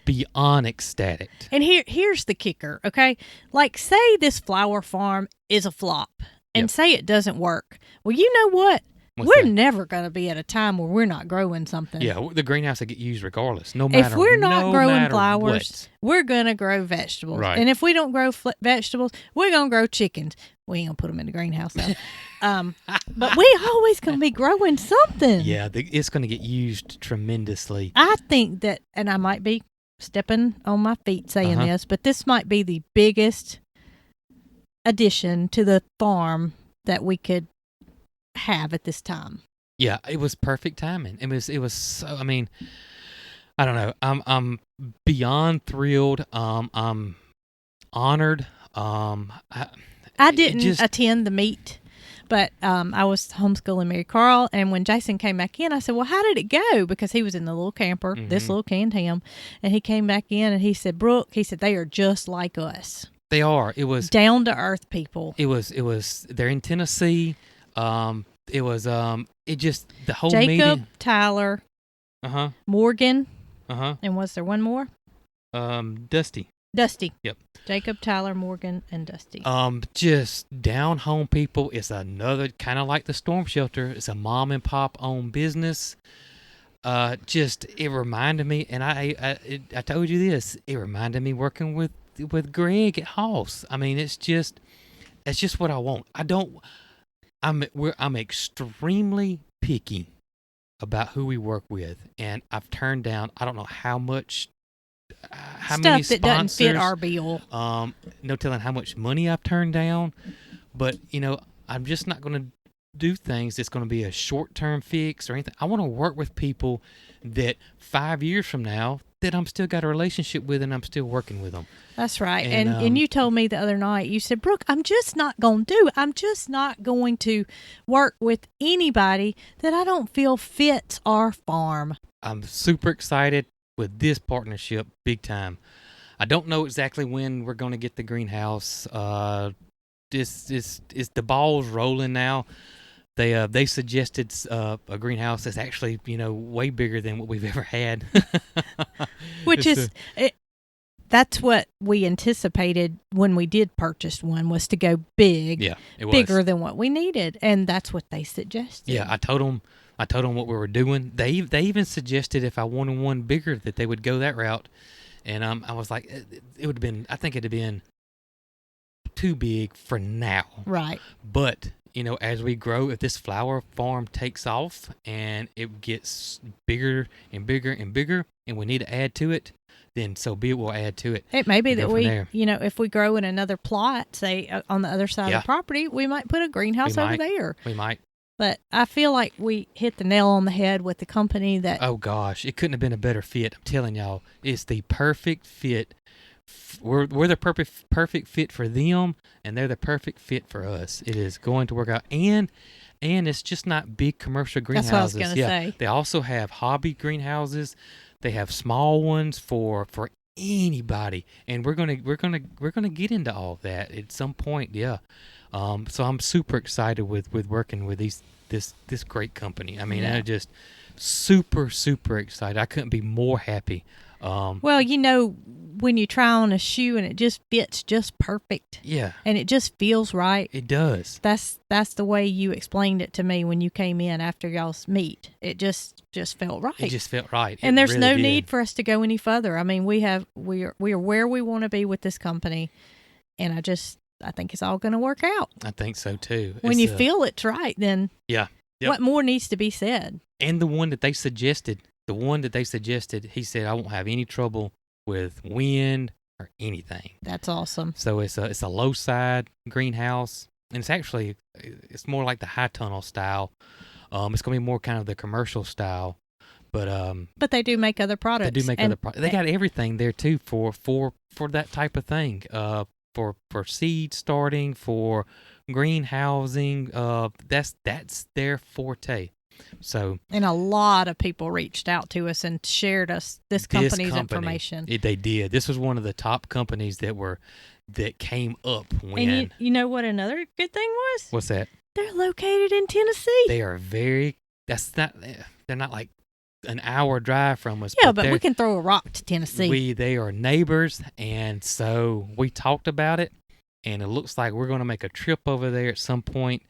beyond ecstatic. And here's the kicker, okay? Like, say this flower farm is a flop, and Yep. say it doesn't work. Well, you know what? We're never going to be at a time where we're not growing something. Yeah, the greenhouse will get used regardless. No matter. If we're not growing flowers, what. we're going to grow vegetables. Right. And if we don't grow vegetables, we're going to grow chickens. We ain't going to put them in the greenhouse, though. But we always going to be growing something. Yeah, it's going to get used tremendously. I think that, and I might be stepping on my feet saying this, but this might be the biggest addition to the farm that we could have at this time. Yeah, it was perfect timing. It was so, I mean, I don't know. I'm beyond thrilled. I'm honored. I didn't attend the meet, but I was homeschooling Marycarl, and when Jason came back in, I said, well, how did it go? Because he was in the little camper, this little canned ham, and he came back in and he said, Brooke, he said, they are just like us. They are. It was down to earth people. It was they're in Tennessee. It was it just the whole Jacob, meeting. Tyler, Morgan, and was there one more? Dusty. Yep. Jacob, Tyler, Morgan, and Dusty. Just down home people. It's another kind of like the storm shelter. It's a mom and pop owned business. Just it reminded me, and I told you this. It reminded me working with Greg at Hoss. I mean, it's just what I want. I'm extremely picky about who we work with, and I've turned down I don't know how much stuff many that doesn't fit our bill. No telling how much money I've turned down, but I'm just not going to do things that's going to be a short-term fix or anything. I want to work with people that 5 years from now that I'm still got a relationship with and I'm still working with them. That's right. And you told me the other night, you said, Brooke, I'm just not going to work with anybody that I don't feel fits our farm. I'm super excited with this partnership, big time. I don't know exactly when we're going to get the greenhouse. This is the ball's rolling now. They suggested a greenhouse that's actually way bigger than what we've ever had. That's what we anticipated when we did purchase one, was to go big. Yeah, it was bigger than what we needed, and that's what they suggested. Yeah, I told them what we were doing. They even suggested if I wanted one bigger that they would go that route, and I was like, it would have been. I think it'd have been too big for now. Right. But as we grow, if this flower farm takes off and it gets bigger and bigger and bigger, and we need to add to it, then so be it. We'll add to it. It may be that if we grow in another plot, say on the other side of the property, we might put a greenhouse over there. We might. But I feel like we hit the nail on the head with the company that... Oh, gosh. It couldn't have been a better fit. I'm telling y'all. It's the perfect fit. We're the perfect fit for them, and they're the perfect fit for us. It is going to work out. And it's just not big commercial greenhouses. That's what I was going to say. They also have hobby greenhouses. They have small ones for anybody, and we're gonna get into all that at some point. Yeah. So I'm super excited with working with this great company. I mean, I'm just super excited. I couldn't be more happy. Well, when you try on a shoe and it just fits just perfect. Yeah. And it just feels right. It does. That's the way you explained it to me when you came in after y'all's meet. It just felt right. It just felt right. And there's no need for us to go any further. I mean, we are where we want to be with this company, and I think it's all going to work out. I think so too. When you feel it's right, then what more needs to be said? And the one that they suggested, he said, I won't have any trouble with wind or anything. That's awesome. So it's a low side greenhouse, and it's more like the high tunnel style. It's going to be more kind of the commercial style, but they do make other products. They got everything there too for that type of thing. For seed starting, for greenhousing, that's their forte. So, and a lot of people reached out to us and shared us this company's information. They did. This was one of the top companies that came up when. And you know what another good thing was? What's that? They're located in Tennessee. They are they're not like an hour drive from us. Yeah, but we can throw a rock to Tennessee. They are neighbors, and so we talked about it, and it looks like we're going to make a trip over there at some point.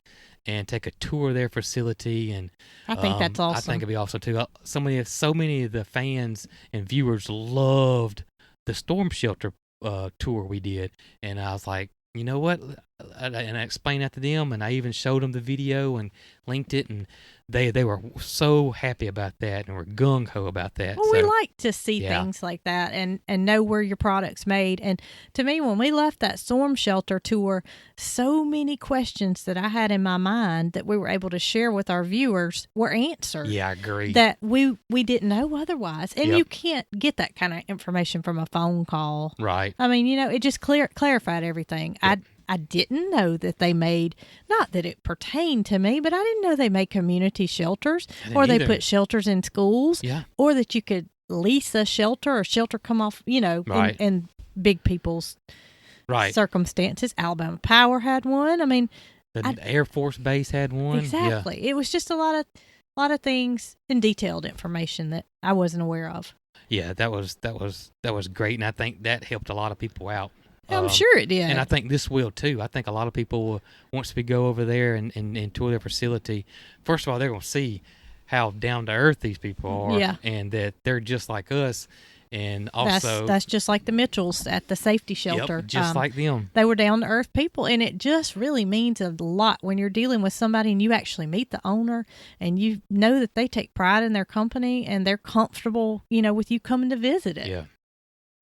and take a tour of their facility. And I think that's awesome. I think it'd be awesome too. So many of the fans and viewers loved the storm shelter tour we did, and I was like, you know what? And I explained that to them, and I even showed them the video and linked it, and they were so happy about that and were gung-ho about that. Well, we like to see things like that and know where your product's made. And to me, when we left that storm shelter tour, so many questions that I had in my mind that we were able to share with our viewers were answered. Yeah, I agree. That we didn't know otherwise. And you can't get that kind of information from a phone call. Right. I mean, it just clarified everything. Yep. I didn't know that they made, not that it pertained to me, but I didn't know they made community shelters, or they put shelters in schools, or that you could lease a shelter or shelter come off, in big people's circumstances. Alabama Power had one. I mean, the Air Force Base had one. Exactly. Yeah. It was just a lot of things and detailed information that I wasn't aware of. Yeah, that was great, and I think that helped a lot of people out. I'm sure it did. And I think this will, too. I think a lot of people, once we go over there and tour their facility, first of all, they're going to see how down-to-earth these people are, and that they're just like us. And also... That's just like the Mitchells at the safety shelter. Yep, just like them. They were down-to-earth people, and it just really means a lot when you're dealing with somebody and you actually meet the owner, and you know that they take pride in their company, and they're comfortable, with you coming to visit it. Yeah.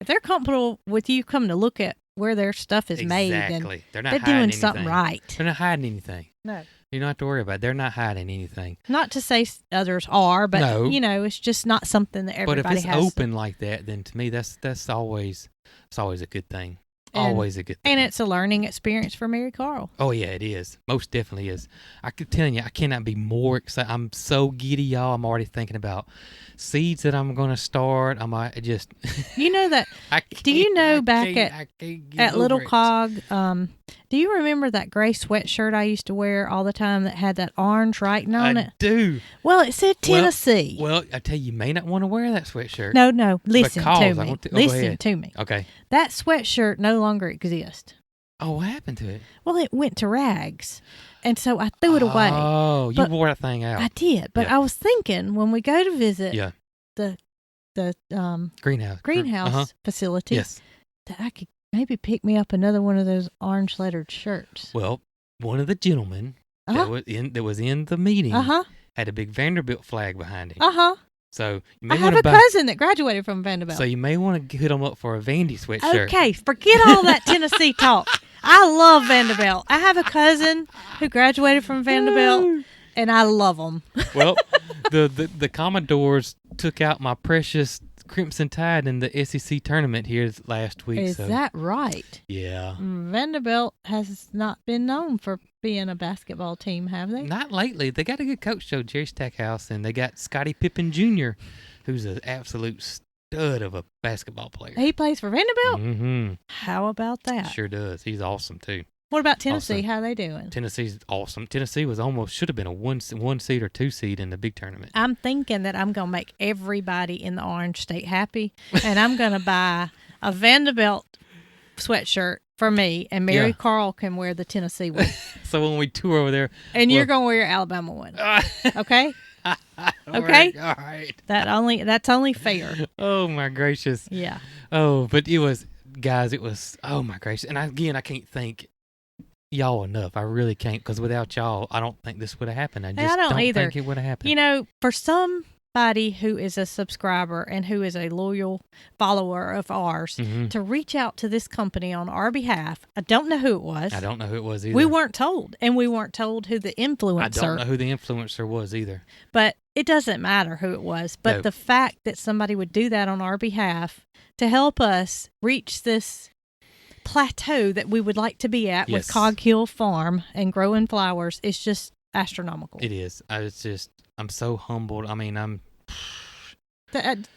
If they're comfortable with you coming to look at where their stuff is made, then they're doing something right. They're not hiding anything. No. You don't have to worry about it. They're not hiding anything. Not to say others are, but, it's just not something that everybody has. But if it's open like that, then to me, that's always a good thing. Always a good thing. And it's a learning experience for Marycarl. Oh, yeah, it is. Most definitely is. I keep telling you, I cannot be more excited. I'm so giddy, y'all. I'm already thinking about seeds that I'm going to start. I might just... You know that... Do you know back at Little Cog, do you remember that gray sweatshirt I used to wear all the time that had that orange writing on it? I do. Well, it said Tennessee. Well, I tell you may not want to wear that sweatshirt. No. Listen to me. Listen to me. Okay. That sweatshirt no longer exists. Oh, what happened to it? Well, it went to rags. And so I threw it away. Oh, you wore that thing out. I did. But I was thinking when we go to visit the greenhouse facility, that I could maybe pick me up another one of those orange lettered shirts. Well, one of the gentlemen that was in the meeting had a big Vanderbilt flag behind him. So you may I have a cousin that graduated from Vanderbilt. So you may want to hit him up for a Vandy sweatshirt. Okay, forget all that Tennessee talk. I love Vanderbilt. I have a cousin who graduated from Vanderbilt, and I love them. Well, the Commodores took out my precious Crimson Tide in the SEC tournament here last week. Is that right? Yeah. Vanderbilt has not been known for being a basketball team, have they? Not lately. They got a good coach, though, Jerry Stackhouse, and they got Scottie Pippen Jr., who's an absolute stud of a basketball player. He plays for Vanderbilt? Mm-hmm. How about that? Sure does. He's awesome, too. What about Tennessee? How are they doing? Tennessee's awesome. Tennessee should have been a one seed or 2 seed in the big tournament. I'm thinking that I'm going to make everybody in the Orange State happy, and I'm going to buy a Vanderbilt sweatshirt for me, and Marycarl can wear the Tennessee one. So when we tour over there, and you're going to wear your Alabama one, okay? Okay, all right. That's only fair. Oh my gracious. Yeah. Oh, but it was, guys. It was. Oh my gracious. And I can't thank y'all enough. I really can't, because without y'all, I don't think this would have happened. I don't either. think it would have happened. For somebody who is a subscriber and who is a loyal follower of ours, to reach out to this company on our behalf, I don't know who it was. I don't know who it was either. We weren't told, and we weren't told who the influencer. I don't know who the influencer was either. But it doesn't matter who it was. But the fact that somebody would do that on our behalf to help us reach this plateau that we would like to be at with Cog Hill Farm and growing flowers is just astronomical. It is. I'm so humbled. I mean,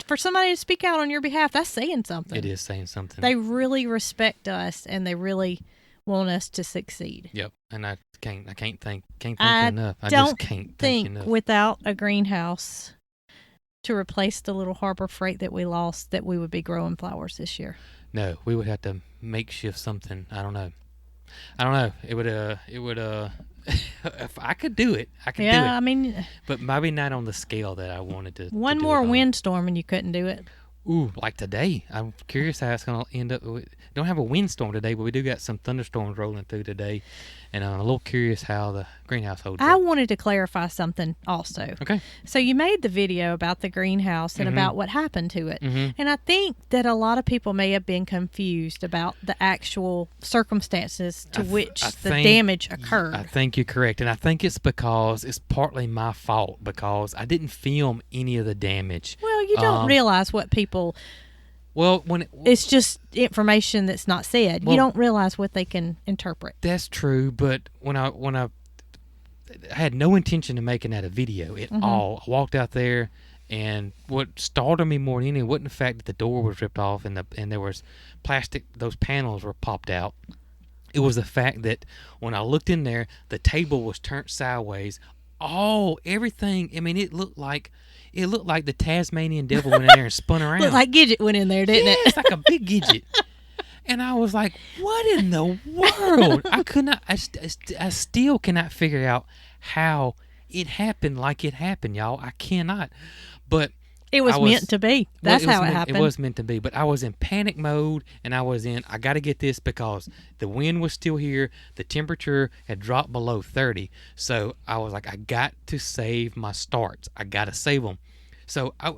for somebody to speak out on your behalf, that's saying something. It is saying something. They really respect us, and they really want us to succeed. Yep. And I can't thank you enough. I just can't thank you enough. Without a greenhouse to replace the little Harbor Freight that we lost, that we would be growing flowers this year. No, we would have to makeshift something. I don't know. It would If I could do it, I could do it. Yeah, I mean, But maybe not on the scale that I wanted to. one to do more it on. windstorm and you couldn't do it. Ooh, like today. I'm curious how it's going to end up. We don't have a windstorm today, but we do got some thunderstorms rolling through today. And I'm a little curious how the greenhouse holds I up. wanted to clarify something also. Okay. So you made the video about the greenhouse and about what happened to it. And I think that a lot of people may have been confused about the actual circumstances to which the damage occurred. I think you're correct. And I think it's because it's partly my fault because I didn't film any of the damage. Well, you don't realize what people... Well, it's just information that's not said. Well, you don't realize what they can interpret. That's true, but when I had no intention of making that a video at all. I walked out there, and what startled me more than anything wasn't the fact that the door was ripped off and there was plastic. Those panels were popped out. It was the fact that when I looked in there, the table was turned sideways. Everything. I mean, it looked like the Tasmanian devil went in there and spun around. Looked like Gidget went in there, didn't it? It's like a big Gidget. And I was like, what in the world? I still cannot figure out how it happened like it happened, y'all. I cannot. But it was meant to be. That's how it happened. It was meant to be. But I was in panic mode, and I got to get this because the wind was still here. The temperature had dropped below 30. So I was like, I got to save my starts. I got to save them. So I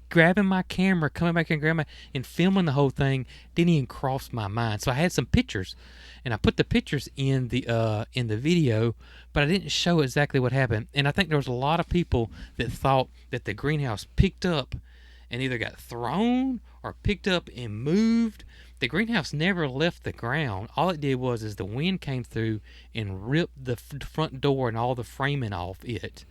grabbing my camera, coming back and filming the whole thing didn't even cross my mind. So I had some pictures, and I put the pictures in the video, but I didn't show exactly what happened. And I think there was a lot of people that thought that the greenhouse picked up and either got thrown or picked up and moved. The greenhouse never left the ground. All it did was the wind came through and ripped the front door and all the framing off it,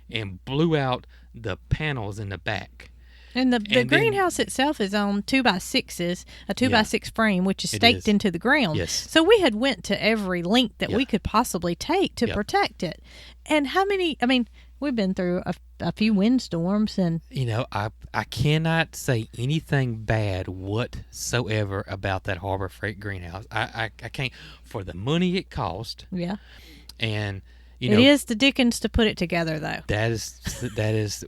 and blew out the panels in the back. And the greenhouse itself is on 2x6s, a 2x6 frame, which is staked into the ground. Yes. So we had went to every length that we could possibly take to protect it. And we've been through a few windstorms, and I cannot say anything bad whatsoever about that Harbor Freight greenhouse. I can't, for the money it cost. Yeah. And it is the dickens to put it together, though. That is.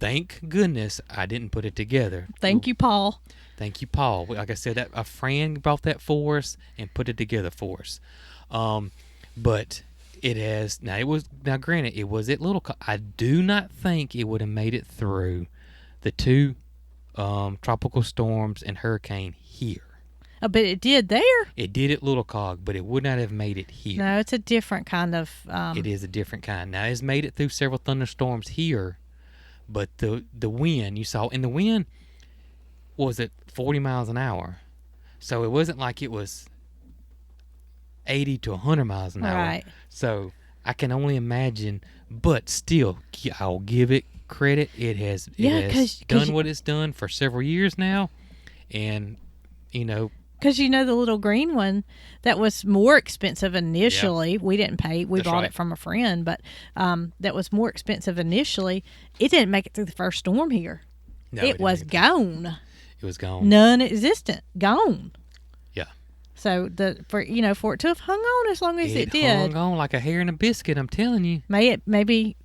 Thank goodness I didn't put it together. Thank you, Paul. Thank you, Paul. Like I said, that a friend brought that for us and put it together for us. But it has granted, it was at Little Cog. I do not think it would have made it through the two tropical storms and hurricane here. But it did there. It did at Little Cog, but it would not have made it here. No, it's a different kind of... It is a different kind. Now, it's made it through several thunderstorms here, but the wind, you saw, and the wind was at 40 miles an hour. So it wasn't like it was 80 to 100 miles an hour. Right. So I can only imagine, but still, I'll give it credit. It has done what it's done for several years now, and, because the little green one that was more expensive initially. Yeah. We didn't pay. We bought it from a friend, but that was more expensive initially. It didn't make it through the first storm here. No, it was gone. It was gone. Non-existent. Gone. Yeah. So for it to have hung on as long as it did. It hung on like a hair in a biscuit, I'm telling you. Maybe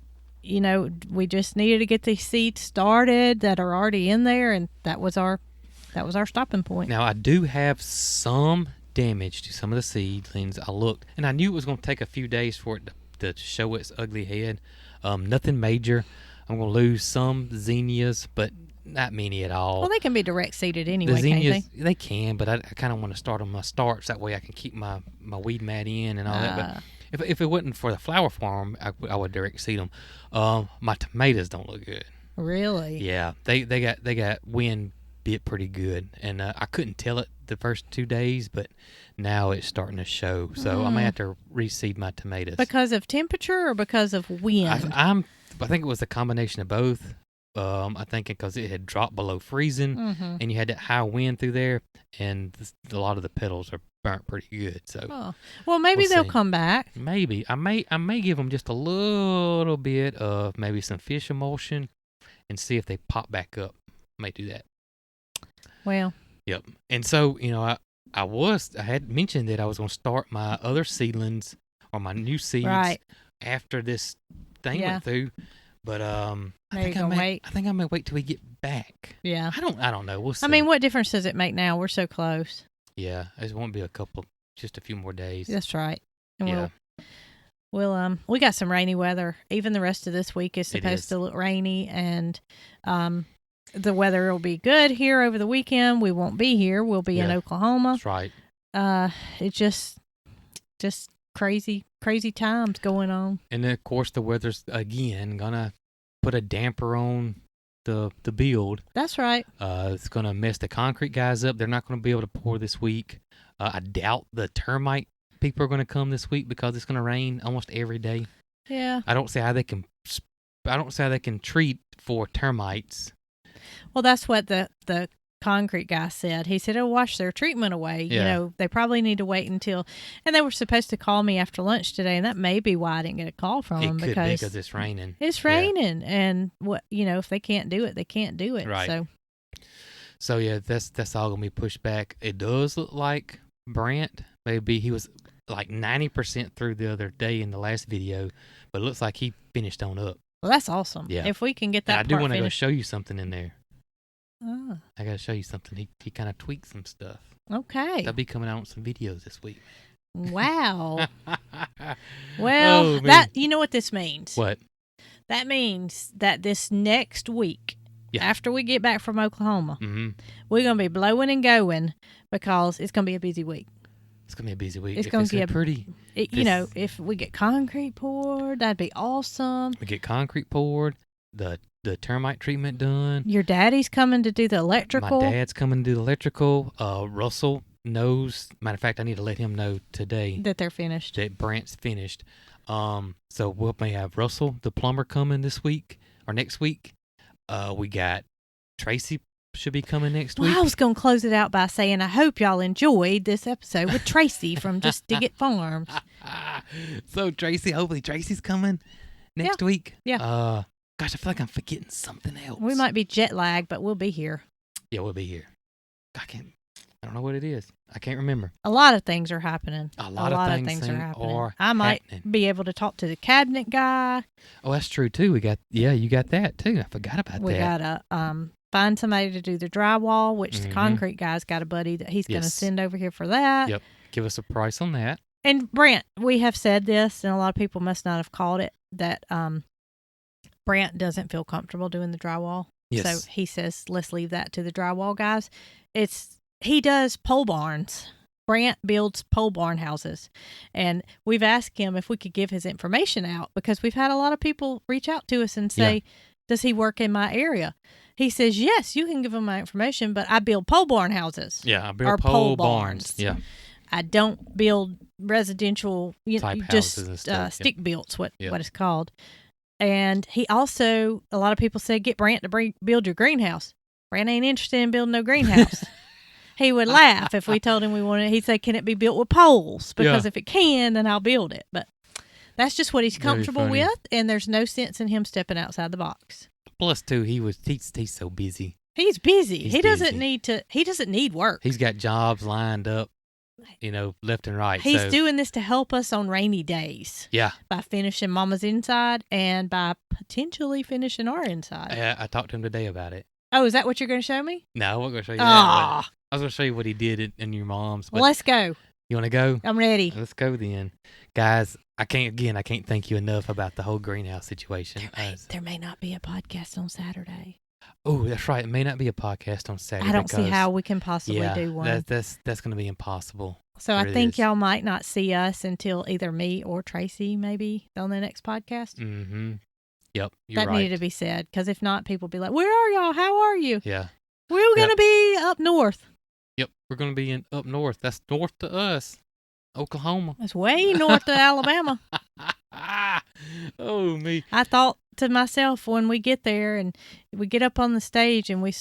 we just needed to get these seeds started that are already in there, and that was our stopping point. Now, I do have some damage to some of the seedlings. I looked, and I knew it was going to take a few days for it to show its ugly head. Nothing major. I'm going to lose some zinnias, but not many at all. Well, they can be direct seeded anyway, the zinnias, can't they? They can, but I kind of want to start on my starts. That way I can keep my weed mat in and all that. But if it wasn't for the flower farm, I would direct seed them. My tomatoes don't look good. Really? Yeah. They got wind bit pretty good, and I couldn't tell it the first 2 days, but now it's starting to show. So I may have to reseed my tomatoes. Because of temperature or because of wind? I think it was a combination of both. I think because it had dropped below freezing, and you had that high wind through there, and a lot of the petals are burnt pretty good. So, well, maybe they'll come back. Maybe I may give them just a little bit of maybe some fish emulsion, and see if they pop back up. I may do that. Well. Yep. And so, I had mentioned that I was going to start my other seedlings or my new seeds Right. after this thing Yeah. went through. But I Maybe think I gonna may wait. I think I may wait till we get back. Yeah. I don't know. We'll see. I mean, what difference does it make now? We're so close. Yeah, it won't be just a few more days. That's right. And Yeah. we got some rainy weather. Even the rest of this week is It supposed is. to look rainy, and the weather will be good here over the weekend. We won't be here. We'll be in Yeah. Oklahoma. That's right. It's just crazy times going on. And then, of course, the weather's again gonna put a damper on the build. That's right. It's gonna mess the concrete guys up. They're not gonna be able to pour this week. I doubt the termite people are gonna come this week because it's gonna rain almost every day. Yeah. I don't see how they can treat for termites. Well, that's what the concrete guy said. He said it'll wash their treatment away. Yeah. You know, they probably need to wait until. And they were supposed to call me after lunch today, and that may be why I didn't get a call from It them could be because because it's raining. it's Yeah. raining, and if they can't do it, they can't do it. Right. So yeah, that's all gonna be pushed back. It does look like Brant he was like 90% through the other day in the last video, but it looks like he finished on up. Well, that's awesome. Yeah. If we can get And that I do part want to go finished. show you something in there. Oh, I gotta show you something. He kind of tweaked some stuff. okay. That'll be coming out on some videos this week. Wow. Well, Oh, man. that you know what this means. What? That means that this next week, Yeah. after we get back from Oklahoma, Mm-hmm. we're going to be blowing and going because it's going to be a busy week. It's gonna be a busy week. It's If gonna get pretty. if we get concrete poured, that'd be awesome. We get concrete poured. The termite treatment done. Your daddy's coming to do the electrical. My dad's coming to do the electrical. Russell knows. Matter of fact, I need to let him know today that they're finished. that Brant's finished. So we may have Russell, the plumber, coming this week or next week. We got Tracy should be coming next Well, week. I was going to close it out by saying I hope y'all enjoyed this episode with Tracy from Just Dig It Farms. So hopefully Tracy's coming next week. Yeah. Gosh, I feel like I'm forgetting something else. We might be jet lagged, but we'll be here. Yeah, we'll be here. I don't know what it is. I can't remember. A lot of things are happening. A lot of things are happening. are I might happening. be able to talk to the cabinet guy. Oh, that's true too. You got that too. I forgot about We that. gotta find somebody to do the drywall, which the Mhm. concrete guy's got a buddy that he's gonna Yes. send over here for that. Yep. Give us a price on that. And Brant, we have said this, and a lot of people must not have caught it, that Brant doesn't feel comfortable doing the drywall. Yes. So he says, let's leave that to the drywall guys. He does pole barns. Brant builds pole barn houses. And we've asked him if we could give his information out because we've had a lot of people reach out to us and say, does he work in my area? He says, yes, you can give him my information, but I build pole barn houses. Yeah, I Or build pole pole barns. barns. Yeah. I don't build residential, Type just houses and stuff, stick builts, what Yep. it's called. And he also, a lot of people say, get Brant to build your greenhouse. Brant ain't interested in building no greenhouse. He would laugh if we told him we wanted. He'd say, can it be built with poles? Because Yeah. if it can, then I'll build it. But that's just what he's Very comfortable funny. with, and there's no sense in him stepping outside the box. Plus, too, he's so busy. He's busy. He's He doesn't busy. he doesn't need work. He's got jobs lined up, left and right. He's so, doing this to help us on rainy days Yeah. by finishing Mama's inside and by potentially finishing our inside. I talked to him today about it. Oh, is that what you're going to show me? No, I wasn't going to show you that. Ah, but I was going to show you what he did in your mom's. But well, let's go. you want to go? I'm ready. Let's go then. Guys, I can't thank you enough about the whole greenhouse situation. There may not be a podcast on Saturday. Oh, that's right. It may not be a podcast on Saturday. I don't see because- how we can possibly do one. That's going to be impossible. So I It think is. y'all might not see us until either me or Tracy maybe on the next podcast. Mm-hmm. Yep, you're That right. needed to be said because if not, people be like, "Where are y'all? How are you?" Yeah. We're going to be up north. Yep, we're going to be up north. That's north to us, Oklahoma. It's way north of Alabama. Oh, me. I thought to myself when we get there and we get up on the stage and we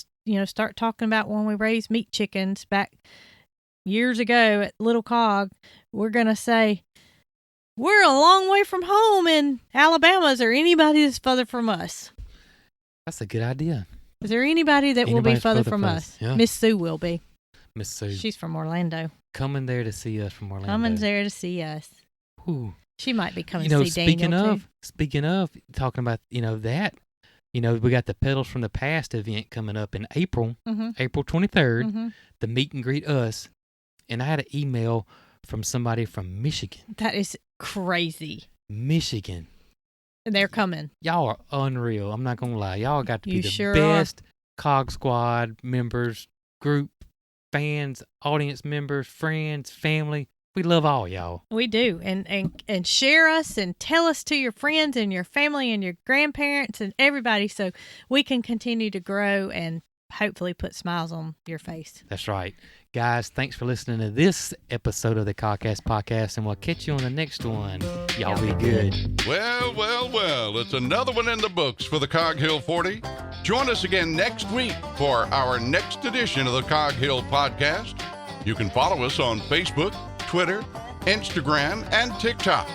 start talking about when we raised meat chickens back years ago at Little Cog, we're going to say, we're a long way from home in Alabama. Is there anybody that's further from us? That's a good idea. Is there anybody that will be Anybody's further from us? Yeah. Miss Sue will be. Miss Sue. She's from Orlando. Coming there to see us from Orlando. Coming there to see us. Ooh, She might be coming to see Daniel too. Speaking of talking about, that, we got the Pedals from the Past event coming up in April, April 23rd, the meet and greet us. And I had an email from somebody from Michigan. That is crazy. Michigan. And they're coming. Y'all are unreal. I'm not going to lie. Y'all got to be sure best Cog Squad members, group, fans, audience members, friends, family. We love all y'all. We do. And share us and tell us to your friends and your family and your grandparents and everybody so we can continue to grow and hopefully put smiles on your face. That's right. Guys, thanks for listening to this episode of the Cogcast Podcast, and we'll catch you on the next one. Y'all be good. Well, it's another one in the books for the Cog Hill 40. Join us again next week for our next edition of the Cog Hill Podcast. You can follow us on Facebook, Twitter, Instagram, and TikTok.